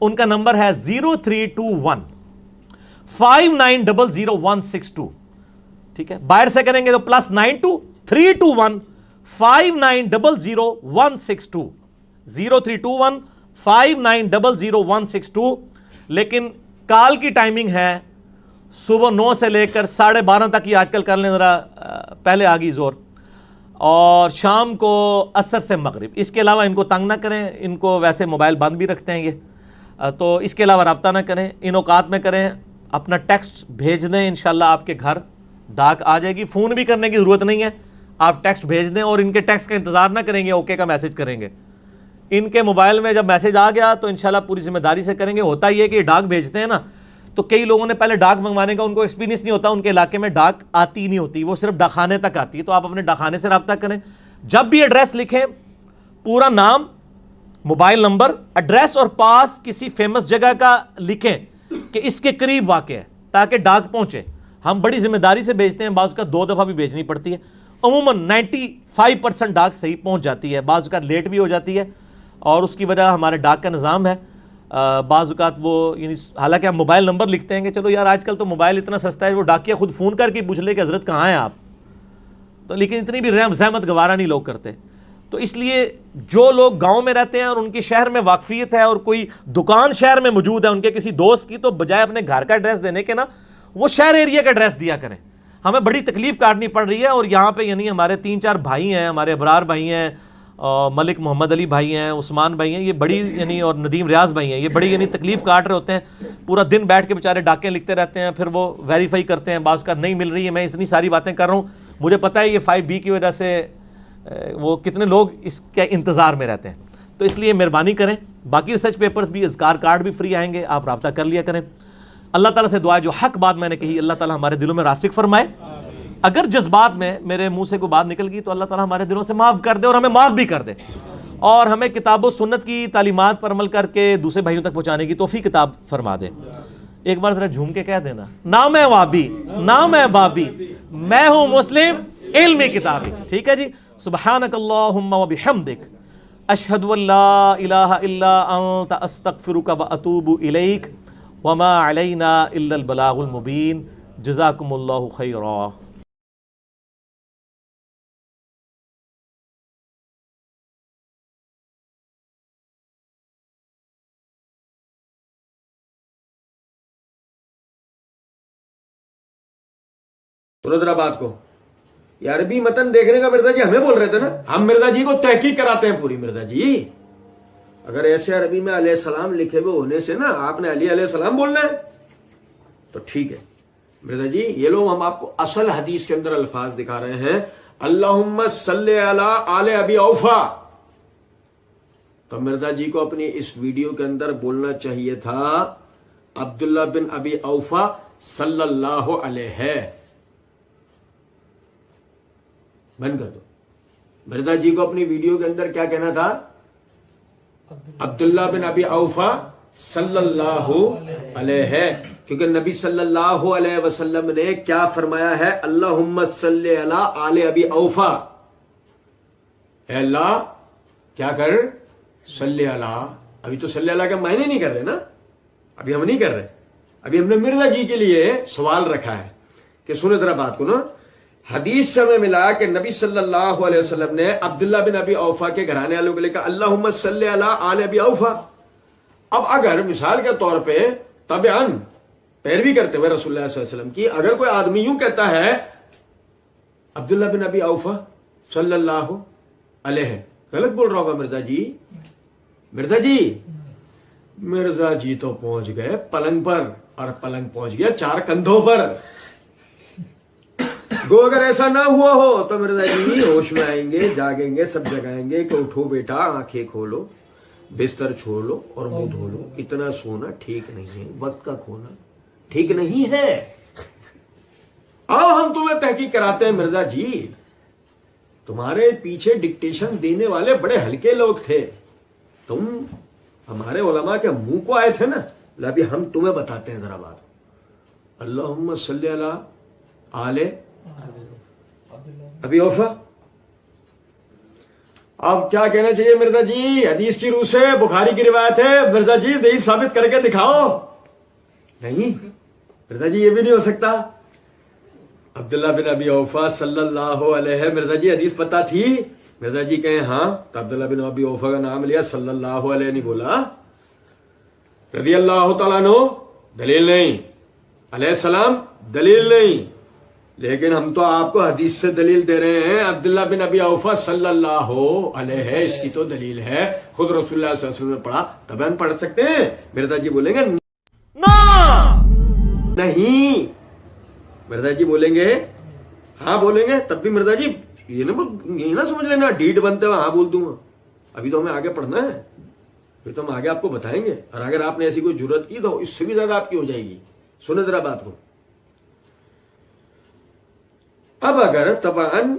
ان کا نمبر ہے 0321 59000162. ٹھیک ہے، باہر سے کریں گے تو +92 321 59000162 0321 59000162. لیکن کال کی ٹائمنگ ہے صبح 9 سے لے کر 12:30 تک ہی آج کل کر لیں، ذرا پہلے آ گئی زور، اور شام کو عصر سے مغرب. اس کے علاوہ ان کو تنگ نہ کریں، ان کو ویسے موبائل بند بھی رکھتے ہیں یہ، تو اس کے علاوہ رابطہ نہ کریں. ان اوقات میں کریں. اپنا ٹیکسٹ بھیج دیں، انشاءاللہ آپ کے گھر ڈاک آ جائے گی. فون بھی کرنے کی ضرورت نہیں ہے، آپ ٹیکسٹ بھیج دیں، اور ان کے ٹیکسٹ کا انتظار نہ کریں گے اوکے کا میسج کریں گے. ان کے موبائل میں جب میسج آ گیا تو انشاءاللہ پوری ذمہ داری سے کریں گے. ہوتا یہ کہ ڈاک بھیجتے ہیں نا، تو کئی لوگوں نے پہلے ڈاک منگوانے کا ان کو ایکسپیرینس نہیں ہوتا، ان کے علاقے میں ڈاک آتی نہیں ہوتی، وہ صرف ڈاکخانے تک آتی ہے. تو آپ اپنے ڈاکخانے سے رابطہ کریں. جب بھی ایڈریس لکھیں، پورا نام، موبائل نمبر، ایڈریس اور پاس کسی فیمس جگہ کا لکھیں کہ اس کے قریب واقع ہے، تاکہ ڈاک پہنچے. ہم بڑی ذمہ داری سے بھیجتے ہیں، بعض کا 2 دفعہ بھی بھیجنی پڑتی ہے. عموماً 95% ڈاک صحیح پہنچ جاتی ہے، بعض کا لیٹ بھی ہو جاتی ہے، اور اس کی وجہ ہمارے ڈاک کا نظام ہے. بعض اوقات وہ یعنی حالانکہ ہم موبائل نمبر لکھتے ہیں کہ چلو یار آج کل تو موبائل اتنا سستا ہے، وہ ڈاکیا خود فون کر کے پوچھ لے کہ حضرت کہاں ہیں آپ، تو لیکن اتنی بھی زحمت گوارا نہیں لوگ کرتے. تو اس لیے جو لوگ گاؤں میں رہتے ہیں اور ان کی شہر میں واقفیت ہے اور کوئی دکان شہر میں موجود ہے ان کے کسی دوست کی، تو بجائے اپنے گھر کا ایڈریس دینے کے نا وہ شہر ایریا کا ایڈریس دیا کریں. ہمیں بڑی تکلیف کاٹنی پڑ رہی ہے، اور یہاں پہ یعنی ہمارے 3-4 بھائی ہیں، ہمارے ابرار بھائی ہیں، ملک محمد علی بھائی ہیں، عثمان بھائی ہیں، یہ بڑی یعنی اور ندیم ریاض بھائی ہیں، یہ بڑی یعنی تکلیف کاٹ رہے ہوتے ہیں. پورا دن بیٹھ کے بیچارے ڈاکیں لکھتے رہتے ہیں، پھر وہ ویریفائی کرتے ہیں، بعض کا نہیں مل رہی ہے. میں اتنی ساری باتیں کر رہا ہوں، مجھے پتہ ہے یہ 5B کی وجہ سے وہ کتنے لوگ اس کے انتظار میں رہتے ہیں. تو اس لیے مہربانی کریں. باقی ریسرچ پیپرز بھی، اذکار کارڈ بھی فری آئیں گے، آپ رابطہ کر لیا کریں. اللہ تعالیٰ سے دعا ہے جو حق بات میں نے کہی اللہ تعالیٰ ہمارے دلوں میں راسخ فرمائے. اگر جذبات میں میرے منہ سے کوئی بات نکل گئی تو اللہ تعالیٰ ہمارے دلوں سے معاف کر دے، اور ہمیں معاف بھی کر دے، اور ہمیں کتاب و سنت کی تعلیمات پر عمل کر کے دوسرے بھائیوں تک پہنچانے کی توفیق کتاب فرما دے. ایک بار ذرا جھوم کے کہہ دینا، نہ میں وابی نہ میں بابی، میں ہوں مسلم علمی کتابی. ٹھیک ہے جی. سبحانک اللہم و بحمدک، اشہد ان لا الہ الا انت، استغفرک و اتوب الیک، وما علینا الا البلاغ المبین. جزاکم اللہ خیرا. سنو ذرا بات کو، یہ عربی متن دیکھنے کا مرزا جی ہمیں بول رہے تھے نا، ہم مرزا جی کو تحقیق کراتے ہیں پوری. مرزا جی اگر ایسے عربی میں علیہ السلام لکھے ہوئے ہونے سے نا آپ نے علی علیہ السلام بولنا ہے تو ٹھیک ہے مرزا جی. یہ لوگ ہم آپ کو اصل حدیث کے اندر الفاظ دکھا رہے ہیں، اللہم صلی علی آل ابی اوفا. تو مرزا جی کو اپنی اس ویڈیو کے اندر بولنا چاہیے تھا عبداللہ بن ابی اوفا صلی اللہ علیہ. بند کر دو. مرزا جی کو اپنی ویڈیو کے اندر کیا کہنا تھا؟ عبداللہ بن ابی اوفا صلی اللہ علیہ، کیونکہ نبی صلی اللہ علیہ وسلم نے کیا فرمایا ہے؟ اللہم صلی علی آل ابی اوفا. اے اللہ کیا کر؟ صلی علی ابھی تو صلی اللہ کا معنی نہیں کر رہے نا, ابھی ہم نہیں کر رہے, ابھی ہم نے مرزا جی کے لیے سوال رکھا ہے کہ سنیں ذرا بات کو نا. حدیث سے ہمیں ملا کہ نبی صلی اللہ علیہ وسلم نے عبداللہ بن ابی اوفا کے گھرانے والوں کے لیے کہا اللہم صلی علی آل ابی اوفا. اب اگر مثال کے طور پہ تبعاً پیروی کرتے ہوئے رسول اللہ صلی اللہ علیہ وسلم کی اگر کوئی آدمی یوں کہتا ہے عبداللہ بن ابی اوفا صلی اللہ علیہ, غلط بول رہا ہوگا مرزا جی. مرزا جی, مرزا جی تو پہنچ گئے پلنگ پر, اور پلنگ پہنچ گیا 4 کندھوں پر. گو اگر ایسا نہ ہوا ہو تو مرزا جی ہوش میں آئیں گے, جاگیں گے, سب جگائیں گے کہ اٹھو بیٹا, آنکھیں کھولو, بستر چھوڑ لو اور منہ دھو لو. اتنا سونا ٹھیک نہیں ہے, وقت کا کھونا ٹھیک نہیں ہے. آؤ ہم تمہیں تحقیق کراتے ہیں مرزا جی. تمہارے پیچھے ڈکٹیشن دینے والے بڑے ہلکے لوگ تھے, تم ہمارے علماء کے منہ کو آئے تھے نا. ابھی ہم تمہیں بتاتے ہیں ذرا بات. اللہم صلی علی آل ابی اوفا. اب کیا کہنا چاہیے مرزا جی؟ حدیث کی روح سے بخاری کی روایت ہے, مرزا جی ضعیف ثابت کر کے دکھاؤ. نہیں مرزا جی, یہ بھی نہیں ہو سکتا. عبداللہ بن ابی اوفا صلی اللہ علیہ, مرزا جی حدیث پتہ تھی؟ مرزا جی کہیں ہاں, تو عبداللہ بن ابی اوفا کا نام لیا, صلی اللہ علیہ نہیں بولا. رضی اللہ تعالیٰ عنہ دلیل نہیں, علیہ السلام دلیل نہیں, لیکن ہم تو آپ کو حدیث سے دلیل دے رہے ہیں. عبداللہ بن ابی اوفا صلی اللہ علیہ, اس کی تو دلیل ہے, خود رسول اللہ صلی اللہ علیہ وسلم نے پڑھا, تب ہم پڑھ سکتے ہیں. مرزا جی بولیں گے نہیں, مرزا جی بولیں گے ہاں بولیں گے, تب بھی مرزا جی یہ نہ سمجھ لینا ڈیٹ بنتے ہوئے ہاں بول دوں گا. ابھی تو ہمیں آگے پڑھنا ہے, پھر تو ہم آگے آپ کو بتائیں گے, اور اگر آپ نے ایسی کوئی جرت کی تو اس سے بھی زیادہ آپ کی ہو جائے گی. سنیں ذرا بات کو. اب اگر طبعاً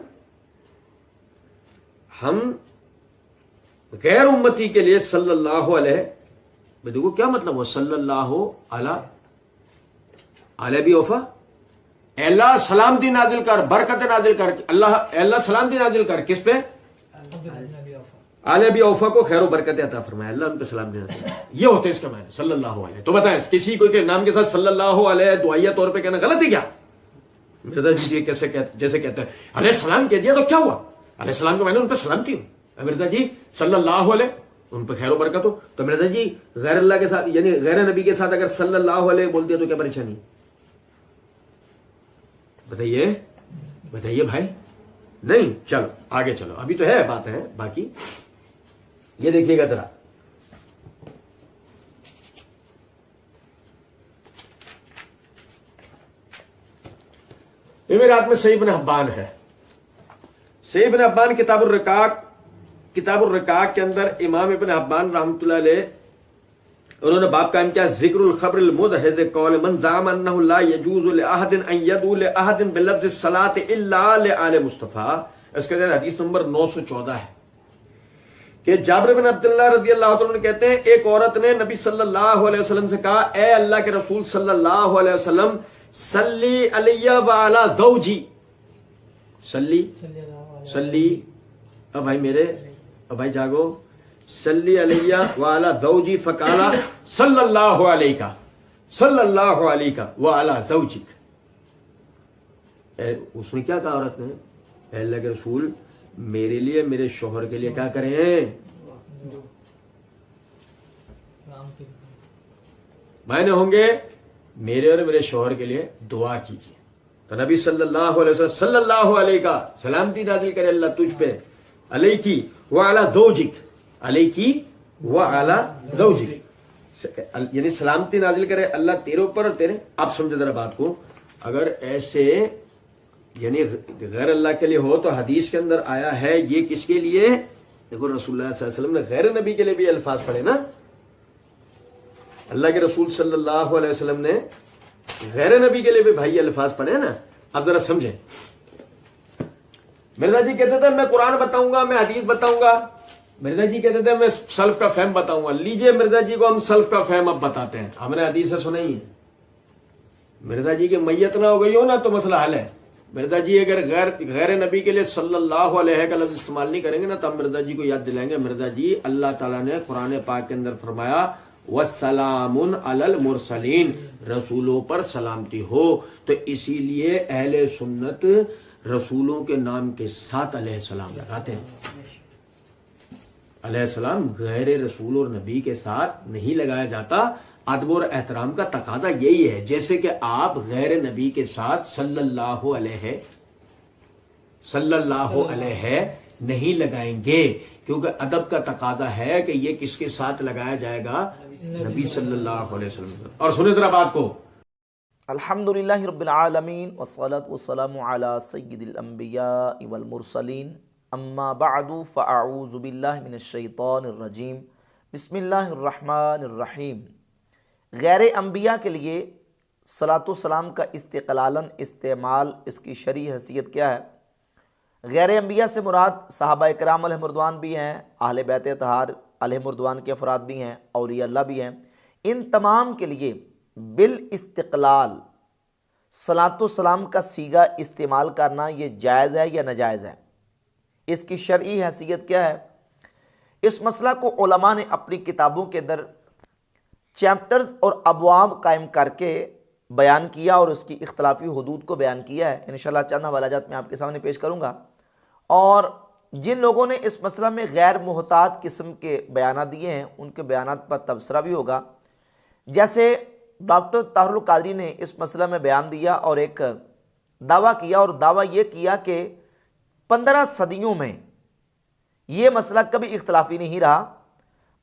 ہم غیر امتی کے لیے صلی اللہ علیہ, دیکھو کیا مطلب ہو صلی اللہ علیہ ابی اوفا, اللہ سلامتی نازل کر, برکت نازل کر, اللہ سلامتی نازل کر کس پہ؟ آل ابی اوفا کو خیر و برکت عطا فرمائے, اللہ ان پہ سلامتی نازل کر. یہ ہوتے اس کا معنی صلی اللہ علیہ. تو بتائیں کسی کو کے نام کے ساتھ صلی اللہ علیہ دعائیہ طور پہ کہنا غلط ہے کیا؟ مرزا جی کیسے جیسے کہتے ہیں علیہ السلام کہہ دیا تو کیا ہوا, علیہ السلام کے معنی ان پہ سلامتی ہو. مرزا جی صلی اللہ علیہ ان پہ خیر و برکت ہو. تو مرزا جی غیر اللہ کے ساتھ یعنی غیر نبی کے ساتھ اگر صلی اللہ علیہ بول دیا تو کیا پریشانی؟ بتائیے بھائی. نہیں چلو آگے چلو, ابھی تو ہے بات ہے باقی. یہ دیکھیے گا ذرا, یہ میرے ہاتھ میں صحیح ابن حبان ہے. صحیح ابن حبان کتاب الرقاق کے اندر امام ابن حبان رحمۃ اللہ علیہ انہوں نے باب قائم کیا, ذکر الخبر المدحض قول من زعم انه لا يجوز لاحد ان يدعو لاحد بلفظ الصلاة الا لآل مصطفیٰ. اس کے اندر حدیث نمبر 914 ہے کہ جابر بن عبداللہ رضی اللہ عنہ کہتے ہیں ایک عورت نے نبی صلی اللہ علیہ وسلم سے کہا, اے اللہ کے رسول صلی اللہ علیہ وسلم, صلی علیہ وعلی زوجی, صلی اب بھائی میرے, اب بھائی جاگو, صلی علیہ وعلی زوجی فقالا صلی اللہ علیہ وعلی زوجک. اس نے کیا کہا عورت نے, اے اللہ کے رسول میرے لیے میرے شوہر کے لیے کیا کریں, معنی ہوں گے میرے اور میرے شوہر کے لیے دعا کیجیے. تو نبی صلی اللہ علیہ وسلم صلی اللہ علیہ کا سلامتی نازل کرے اللہ تجھ پہ, علیہ کی وعلی زوجک, علیہ کی وعلی زوجک, یعنی سلامتی نازل کرے اللہ تیرے اوپر اور تیرے. آپ سمجھے ذرا بات کو, اگر ایسے یعنی غیر اللہ کے لیے ہو تو حدیث کے اندر آیا ہے یہ کس کے لیے, دیکھو رسول اللہ صلی اللہ علیہ وسلم نے غیر نبی کے لیے بھی الفاظ پڑھے نا, اللہ کے رسول صلی اللہ علیہ وسلم نے غیر نبی کے لیے بھی بھائی الفاظ پڑھے نا. اب ذرا سمجھیں, مرزا جی کہتے تھے میں قرآن بتاؤں گا, میں حدیث بتاؤں گا, مرزا جی کہتے تھے میں سلف کا فہم بتاؤں گا. لیجئے مرزا جی کو ہم سلف کا فہم اب بتاتے ہیں, ہم نے حدیث سے سنا ہی ہے. مرزا جی کی میت نہ ہو گئی ہو نا تو مسئلہ حل ہے, مرزا جی اگر غیر نبی کے لیے صلی اللہ علیہ کا لفظ استعمال نہیں کریں گے نا تو ہم مرزا جی کو یاد دلائیں گے، مرزا جی اللہ تعالیٰ نے قرآن پاک کے اندر فرمایا وَالسَّلَامٌ عَلَى الْمُرْسَلِينَ، رسولوں پر سلامتی ہو، تو اسی لیے اہل سنت رسولوں کے نام کے ساتھ علیہ السلام لگاتے ہیں۔ علیہ السلام غیر رسول اور نبی کے ساتھ نہیں لگایا جاتا، ادب اور احترام کا تقاضا یہی ہے، جیسے کہ آپ غیر نبی کے ساتھ صلی اللہ علیہ نہیں لگائیں گے، کیونکہ ادب کا تقاضا ہے کہ یہ کس کے ساتھ لگایا جائے گا؟ نبی صلی اللہ علیہ وسلم۔ اور سنیں ذرا بات کو، الحمدللہ رب العالمین والصلاة والسلام علی سید الانبیاء والمرسلین، اما بعد فاعوذ باللہ من الشیطان الرجیم، بسم اللہ الرحمن الرحیم۔ غیر انبیاء کے لیے صلاۃ و سلام کا استقلالاً استعمال، اس کی شرعی حیثیت کیا ہے؟ غیر انبیاء سے مراد صحابہ کرام علیہ مردوان بھی ہیں، اہل بیت اطہار علیہ مردوان کے افراد بھی ہیں، اولیاء اللہ بھی ہیں، ان تمام کے لیے بالاستقلال صلاۃ و سلام کا صیغہ استعمال کرنا یہ جائز ہے یا ناجائز ہے؟ اس کی شرعی حیثیت کیا ہے؟ اس مسئلہ کو علماء نے اپنی کتابوں کے اندر چیپٹرز اور ابواب قائم کر کے بیان کیا اور اس کی اختلافی حدود کو بیان کیا ہے۔ انشاءاللہ چند حوالہ جات میں آپ کے سامنے پیش کروں گا، اور جن لوگوں نے اس مسئلہ میں غیر محتاط قسم کے بیانات دیے ہیں ان کے بیانات پر تبصرہ بھی ہوگا۔ جیسے ڈاکٹر طاہر القادری نے اس مسئلہ میں بیان دیا اور ایک دعویٰ کیا، اور دعویٰ یہ کیا کہ 15 صدیوں میں یہ مسئلہ کبھی اختلافی نہیں رہا،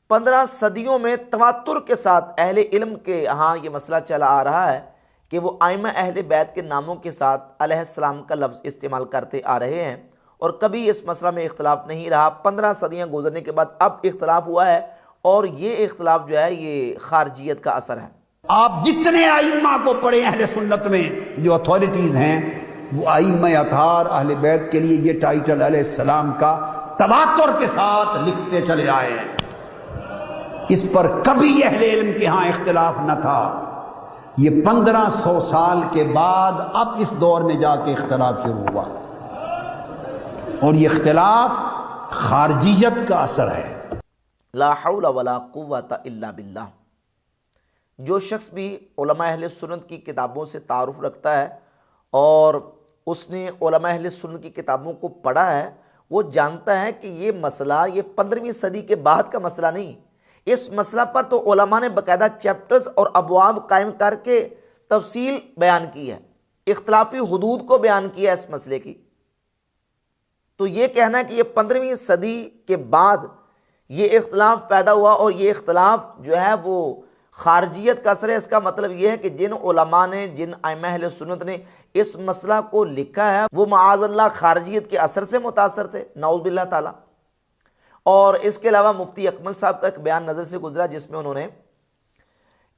15 صدیوں میں تواتر کے ساتھ اہل علم کے ہاں یہ مسئلہ چلا آ رہا ہے کہ وہ ائمہ اہل بیت کے ناموں کے ساتھ علیہ السلام کا لفظ استعمال کرتے آ رہے ہیں، اور کبھی اس مسئلہ میں اختلاف نہیں رہا۔ 15 صدیاں گزرنے کے بعد اب اختلاف ہوا ہے، اور یہ اختلاف جو ہے یہ خارجیت کا اثر ہے۔ آپ جتنے ائمہ کو پڑھیں اہل سنت میں جو اتھارٹیز ہیں، وہ ائمہ اطہار اہل بیت کے لیے یہ ٹائٹل علیہ السلام کا تواتر کے ساتھ لکھتے چلے آئے ہیں، اس پر کبھی اہل علم کے ہاں اختلاف نہ تھا۔ یہ 1500 سال کے بعد اب اس دور میں جا کے اختلاف شروع ہوا، اور یہ اختلاف خارجیت کا اثر ہے۔ لا حول ولا قوت الا باللہ۔ جو شخص بھی علماء اہل سنت کی کتابوں سے تعارف رکھتا ہے اور اس نے علماء اہل سنت کی کتابوں کو پڑھا ہے، وہ جانتا ہے کہ یہ مسئلہ یہ 15ویں صدی کے بعد کا مسئلہ نہیں، اس مسئلہ پر تو علماء نے باقاعدہ چیپٹرز اور ابواب قائم کر کے تفصیل بیان کی ہے، اختلافی حدود کو بیان کیا ہے اس مسئلے کی۔ تو یہ کہنا ہے کہ یہ 15ویں صدی کے بعد یہ اختلاف پیدا ہوا اور یہ اختلاف جو ہے وہ خارجیت کا اثر ہے، اس کا مطلب یہ ہے کہ جن علماء نے، جن ائمہ اہل سنت نے اس مسئلہ کو لکھا ہے وہ معاذ اللہ خارجیت کے اثر سے متاثر تھے، نعوذ باللہ تعالی۔ اور اس کے علاوہ مفتی اکمل صاحب کا ایک بیان نظر سے گزرا جس میں انہوں نے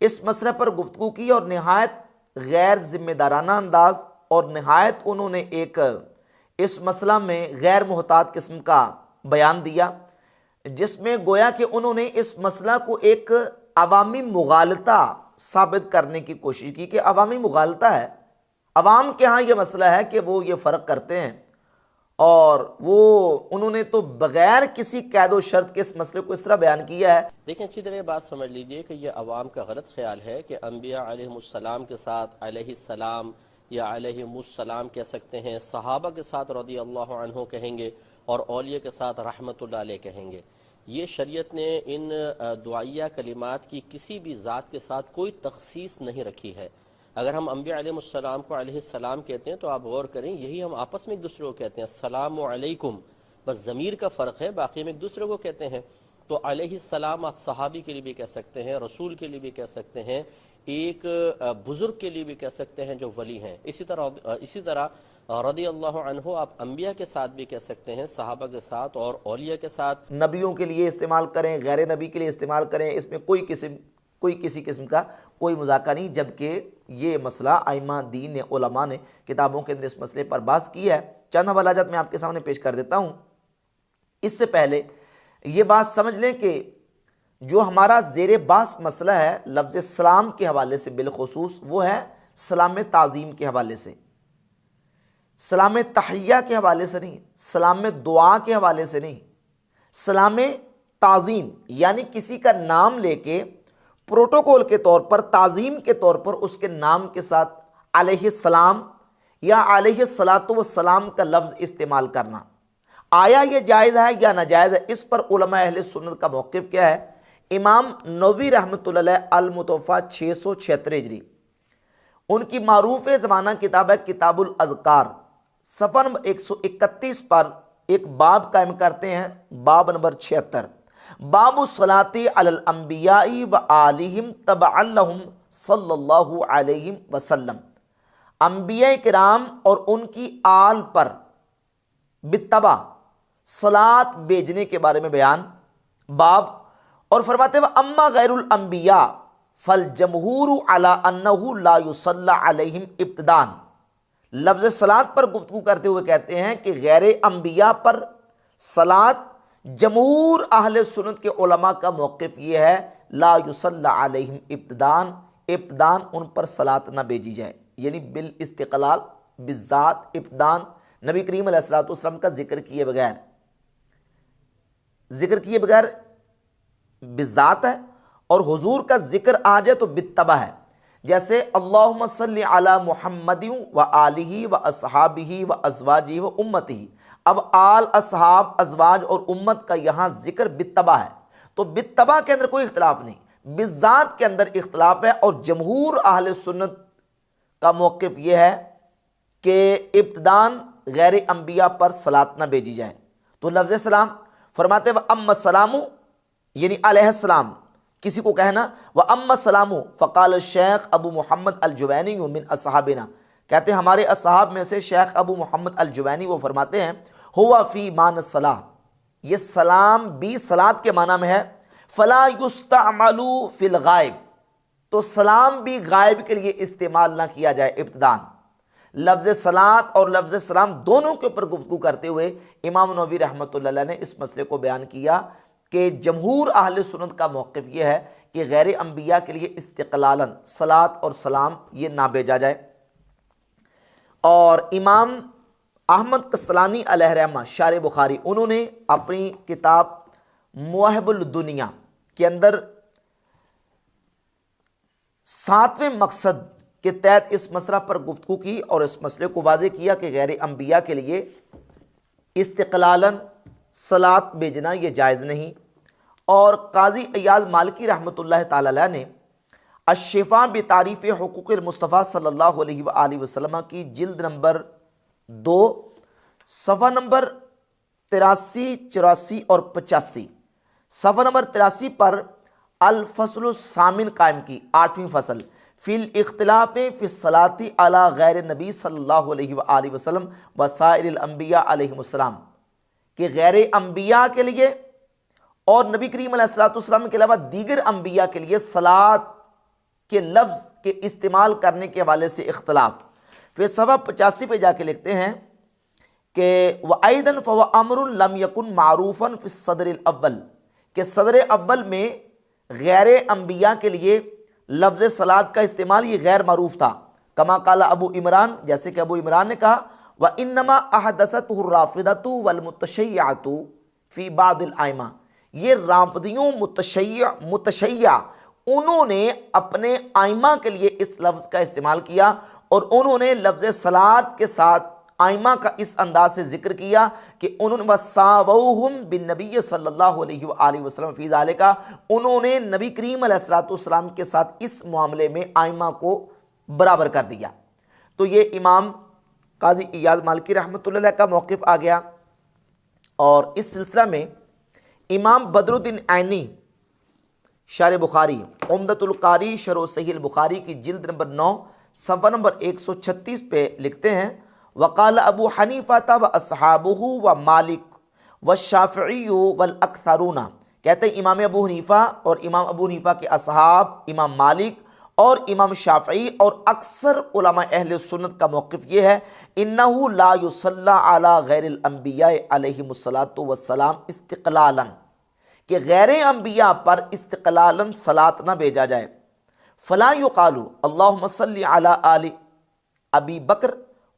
اس مسئلہ پر گفتگو کی اور نہایت غیر ذمہ دارانہ انداز اور نہایت انہوں نے ایک اس مسئلہ میں غیر محتاط قسم کا بیان دیا، جس میں گویا کہ انہوں نے اس مسئلہ کو ایک عوامی مغالطہ ثابت کرنے کی کوشش کی کہ عوامی مغالطہ ہے، عوام کے ہاں یہ مسئلہ ہے کہ وہ یہ فرق کرتے ہیں، اور وہ انہوں نے تو بغیر کسی قید و شرط کے اس مسئلے کو اس طرح بیان کیا ہے۔ دیکھیں اچھی طرح یہ بات سمجھ لیجئے کہ یہ عوام کا غلط خیال ہے کہ انبیاء علیہ السلام کے ساتھ علیہ السلام یا علیہ السلام کہہ سکتے ہیں، صحابہ کے ساتھ رضی اللہ عنہ کہیں گے، اور اولیاء کے ساتھ رحمت اللہ علیہ کہیں گے۔ یہ شریعت نے ان دعائیہ کلمات کی کسی بھی ذات کے ساتھ کوئی تخصیص نہیں رکھی ہے۔ اگر ہم انبیاء علیہ السلام کو علیہ السلام کہتے ہیں تو آپ غور کریں، یہی ہم آپس میں ایک دوسرے کو کہتے ہیں، السلام علیکم، بس ضمیر کا فرق ہے، باقی ہم ایک دوسرے کو کہتے ہیں۔ تو علیہ السلام آپ صحابی کے لیے بھی کہہ سکتے ہیں، رسول کے لیے بھی کہہ سکتے ہیں، ایک بزرگ کے لیے بھی کہہ سکتے ہیں جو ولی ہیں۔ اسی طرح رضی اللہ عنہ آپ انبیاء کے ساتھ بھی کہہ سکتے ہیں، صحابہ کے ساتھ اور اولیاء کے ساتھ۔ نبیوں کے لیے استعمال کریں، غیر نبی کے لیے استعمال کریں، اس میں کوئی کسی قسم کا کوئی مذاکرہ نہیں، جبکہ یہ مسئلہ ائمہ دین نے، علماء نے کتابوں کے اندر اس مسئلے پر بحث کی ہے۔ چند حوالہ جات میں آپ کے سامنے پیش کر دیتا ہوں۔ اس سے پہلے یہ بات سمجھ لیں کہ جو ہمارا زیر بحث مسئلہ ہے لفظ سلام کے حوالے سے بالخصوص، وہ ہے سلام تعظیم کے حوالے سے۔ سلام تحیہ کے حوالے سے نہیں، سلام دعا کے حوالے سے نہیں، سلام تعظیم یعنی کسی کا نام لے کے پروٹوکول کے طور پر، تعظیم کے طور پر اس کے نام کے ساتھ علیہ السلام یا علیہ الصلاۃ والسلام کا لفظ استعمال کرنا، آیا یہ جائز ہے یا ناجائز ہے؟ اس پر علماء اہل سنت کا موقف کیا ہے؟ امام نووی رحمۃ اللہ علیہ المتوفیٰ 676 ہجری، ان کی معروف زمانہ کتاب ہے کتاب الاذکار، صفحہ نمبر 131 پر ایک باب قائم کرتے ہیں، باب نمبر 76، باب الصلاۃ علی الانبیاء و آلہم تبعا لہم صلی اللہ علیہ وسلم، انبیاء کرام اور ان کی آل پر بتبع صلاۃ بھیجنے کے بارے میں بیان، باب، اور فرماتے ہیں اما غیر الانبیاء فالجمہور علی انہ لا یصلی علیہم ابتداء، لفظ صلاۃ پر گفتگو کرتے ہوئے کہتے ہیں کہ غیر انبیاء پر صلاۃ، جمہور اہل سنت کے علماء کا موقف یہ ہے لا یصلی علیہم ابتداء، ابتداء ان پر صلاۃ نہ بھیجی جائے، یعنی بالاستقلال بالذات ابتداء نبی کریم علیہ الصلوۃ والسلام کا ذکر کیے بغیر بالذات ہے، اور حضور کا ذکر آ جائے تو بالتبع ہے، جیسے اللہم صلی علی محمد و آلہ و اصحابہ و ازواجہ و امتہ، اب آل، اصحاب، ازواج اور امت کا یہاں ذکر بالتبع ہے، تو بالتبع کے اندر کوئی اختلاف نہیں، بالذات کے اندر اختلاف ہے، اور جمہور اہل سنت کا موقف یہ ہے کہ ابتداء غیر انبیاء پر صلاۃ نہ بھیجی جائے۔ تو لفظ سلام فرماتے ہیں وَأَمَّا السَّلَامُ یعنی علیہ السلام، کسی کو کہنا وَأَمَّا السَّلَامُ فقال الشیخ ابو محمد الجوینی من اصحابنا، کہتے ہیں ہمارے اصحاب میں سے شیخ ابو محمد الجوینی وہ فرماتے ہیں ہوا فی معنی الصلاۃ، یہ سلام بھی صلاۃ کے معنی میں ہے، فلا یستعمل فی الغائب، تو سلام بھی غائب کے لیے استعمال نہ کیا جائے ابتداء۔ لفظ صلاۃ اور لفظ سلام دونوں کے اوپر گفتگو کرتے ہوئے امام نووی رحمۃ اللہ علیہ نے اس مسئلے کو بیان کیا کہ جمہور اہل سنت کا موقف یہ ہے کہ غیر انبیاء کے لیے استقلالاً صلاۃ اور سلام یہ نہ بھیجا جائے۔ اور امام احمد قسطلانی علیہ رحمہ شارح بخاری، انہوں نے اپنی کتاب مواہب الدنیا کے اندر 7ویں مقصد کے تحت اس مسئلہ پر گفتگو کی اور اس مسئلے کو واضح کیا کہ غیر انبیاء کے لیے استقلالاً صلاۃ بھیجنا یہ جائز نہیں۔ اور قاضی ایاز مالکی رحمۃ اللہ تعالی علیہ نے الشفاء بتعریف حقوق المصطفیٰ صلی اللہ علیہ وآلہ وسلم کی جلد نمبر 2 صفحہ نمبر 83، 84 اور 85، صفحہ نمبر 83 پر الفصل الثامن قائم کی، 8ویں فصل، فی الاختلاف فی الصلاۃ علی غیر نبی صلی اللہ علیہ وآلہ وسلم وسائر الانبیاء علیہم السلام، کہ غیر انبیاء کے لیے اور نبی کریم علیہ الصلوۃ والسلام کے علاوہ دیگر انبیاء کے لیے صلاۃ کے لفظ کے استعمال کرنے کے حوالے سے اختلاف۔ پھر صفحہ 85 پہ جا کے لکھتے ہیں کہ وَأَيْضًا فَهُوَ أَمْرٌ لَمْ يَكُنْ مَعْرُوفًا فِي الصَّدْرِ الْأَوَّلِ، کہ صدر اول میں غیر انبیاء کے لیے لفظ صلاۃ کا استعمال یہ غیر معروف تھا، کما قال ابو عمران، جیسے کہ ابو عمران نے کہا وَإِنَّمَا أَحْدَثَتْهُ الرَّافِضَةُ وَالْمُتَشَيِّعَةُ فِي بَعْضِ الْأَئِمَّةِ، یہ رافضیوں متشیع انہوں نے اپنے ائمہ کے لیے اس لفظ کا استعمال کیا، اور انہوں نے لفظ صلاۃ کے ساتھ ائمہ کا اس انداز سے ذکر کیا کہ انہوں نے وَسَاوَوْهُمْ بِالنَّبِيِّ صلی اللہ علیہ وآلہ وسلم فی ذالکا، انہوں نے نبی کریم علیہ الصلوۃ والسلام کے ساتھ اس معاملے میں ائمہ کو برابر کر دیا۔ تو یہ امام قاضی ایاز مالکی رحمۃ اللہ علیہ کا موقف آ گیا۔ اور اس سلسلہ میں امام بدر الدین عینی شارح بخاری، عمدۃ القاری شرح صحیح البخاری کی جلد نمبر 9 صفحہ نمبر 136 پہ لکھتے ہیں وقال ابو حنیفہ و اصحابہ و مالک والشافعی والاکثرون، کہتے ہیں امام ابو حنیفہ اور امام ابو حنیفہ کے اصحاب، امام مالک اور امام شافعی اور اکثر علماء اہل سنت کا موقف یہ ہے انہ لا یصلی علی غیر الانبیاء علیہم الصلاۃ والسلام استقلالا، کہ غیر انبیاء پر استقلالا صلاۃ نہ بھیجا جائے۔ فلا یقال اللہم صلی علی آل ابی بکر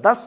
10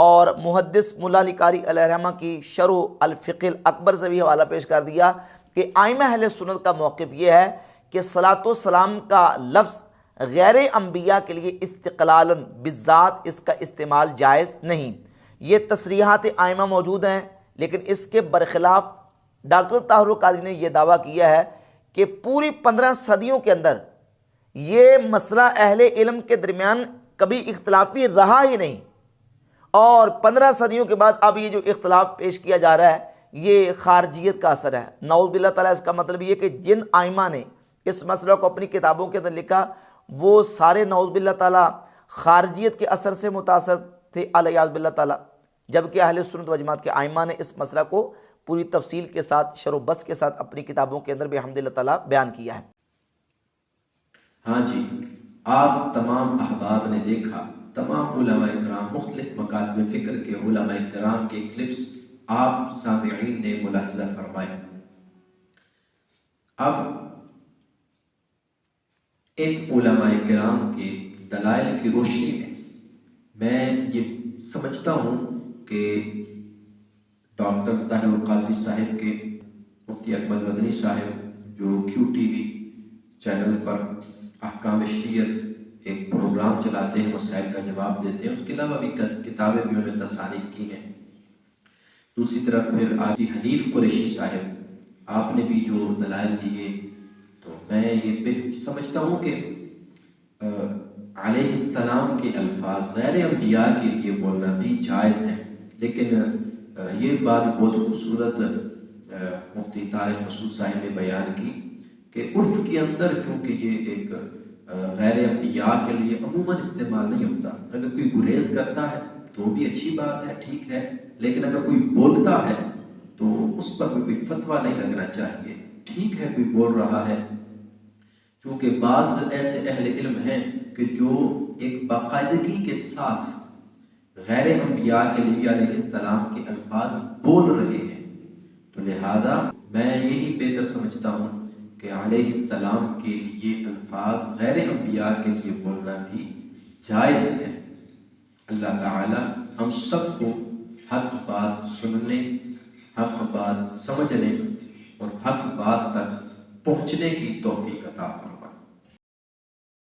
اور محدث مولا علی قاری علیہ رحمہ کی شرح الفقہ الاکبر سے بھی حوالہ پیش کر دیا کہ ائمہ اہل سنت کا موقف یہ ہے کہ صلاۃ و سلام کا لفظ غیر انبیاء کے لیے استقلالاً بالذات اس کا استعمال جائز نہیں۔ یہ تصریحات ائمہ موجود ہیں، لیکن اس کے برخلاف ڈاکٹر طاہر القادری نے یہ دعویٰ کیا ہے کہ پوری 15 صدیوں کے اندر یہ مسئلہ اہل علم کے درمیان کبھی اختلافی رہا ہی نہیں، اور 15 صدیوں کے بعد اب یہ جو اختلاف پیش کیا جا رہا ہے یہ خارجیت کا اثر ہے۔ نعوذ باللہ تعالیٰ، اس کا مطلب یہ کہ جن ائمہ نے اس مسئلہ کو اپنی کتابوں کے اندر لکھا وہ سارے نعوذ باللہ تعالیٰ خارجیت کے اثر سے متاثر تھے علیہ باللہ تعالیٰ، جبکہ اہل سنت و جماعت کے ائمہ نے اس مسئلہ کو پوری تفصیل کے ساتھ شرح و بسط کے ساتھ اپنی کتابوں کے اندر بحمد اللہ تعالیٰ بیان کیا ہے۔ ہاں جی، آپ تمام احباب نے دیکھا، تمام علماء کرام، مختلف مکاتب فکر کے علماء کرام کے کلپس آپ سامعین نے ملاحظہ فرمائے۔ اب ان علماء کرام کے دلائل کی روشنی میں یہ سمجھتا ہوں کہ ڈاکٹر طاہر القادری صاحب کے مفتی اکمل مدنی صاحب جو QTV چینل پر احکام شریعت ایک پروگرام چلاتے ہیں، مسائل کا جواب دیتے ہیں، اس کے علاوہ بھی کتابیں بھی انہوں نے تصانیف کی ہیں۔ دوسری طرف پھر آج حنیف قریشی صاحب، آپ نے بھی جو دلائل دیے، تو میں یہ سمجھتا ہوں کہ علیہ السلام کے الفاظ غیر انبیاء کے لیے بولنا بھی جائز ہے، لیکن یہ بات بہت خوبصورت مفتی طارق مسعود صاحب نے بیان کی کہ عرف کے اندر چونکہ یہ ایک غیر انبیاء کے لیے عموماً استعمال نہیں ہوتا، اگر کوئی گریز کرتا ہے تو بھی اچھی بات ہے، ٹھیک ہے، لیکن اگر کوئی بولتا ہے تو اس پر بھی کوئی فتویٰ نہیں لگنا چاہیے۔ ٹھیک ہے، کوئی بول رہا ہے، چونکہ بعض ایسے اہل علم ہیں کہ جو ایک باقاعدگی کے ساتھ غیر انبیاء کے لیے علیہ السلام کے الفاظ بول رہے ہیں، تو لہذا میں یہی بہتر سمجھتا ہوں کہ علیہ السلام کے لیے الفاظ غیر انبیاء کے لیے بولنا بھی جائز ہے۔ اللہ تعالی ہم سب کو حق بات سننے، حق بات سمجھنے اور حق بات تک پہنچنے کی توفیق عطا فرمائے۔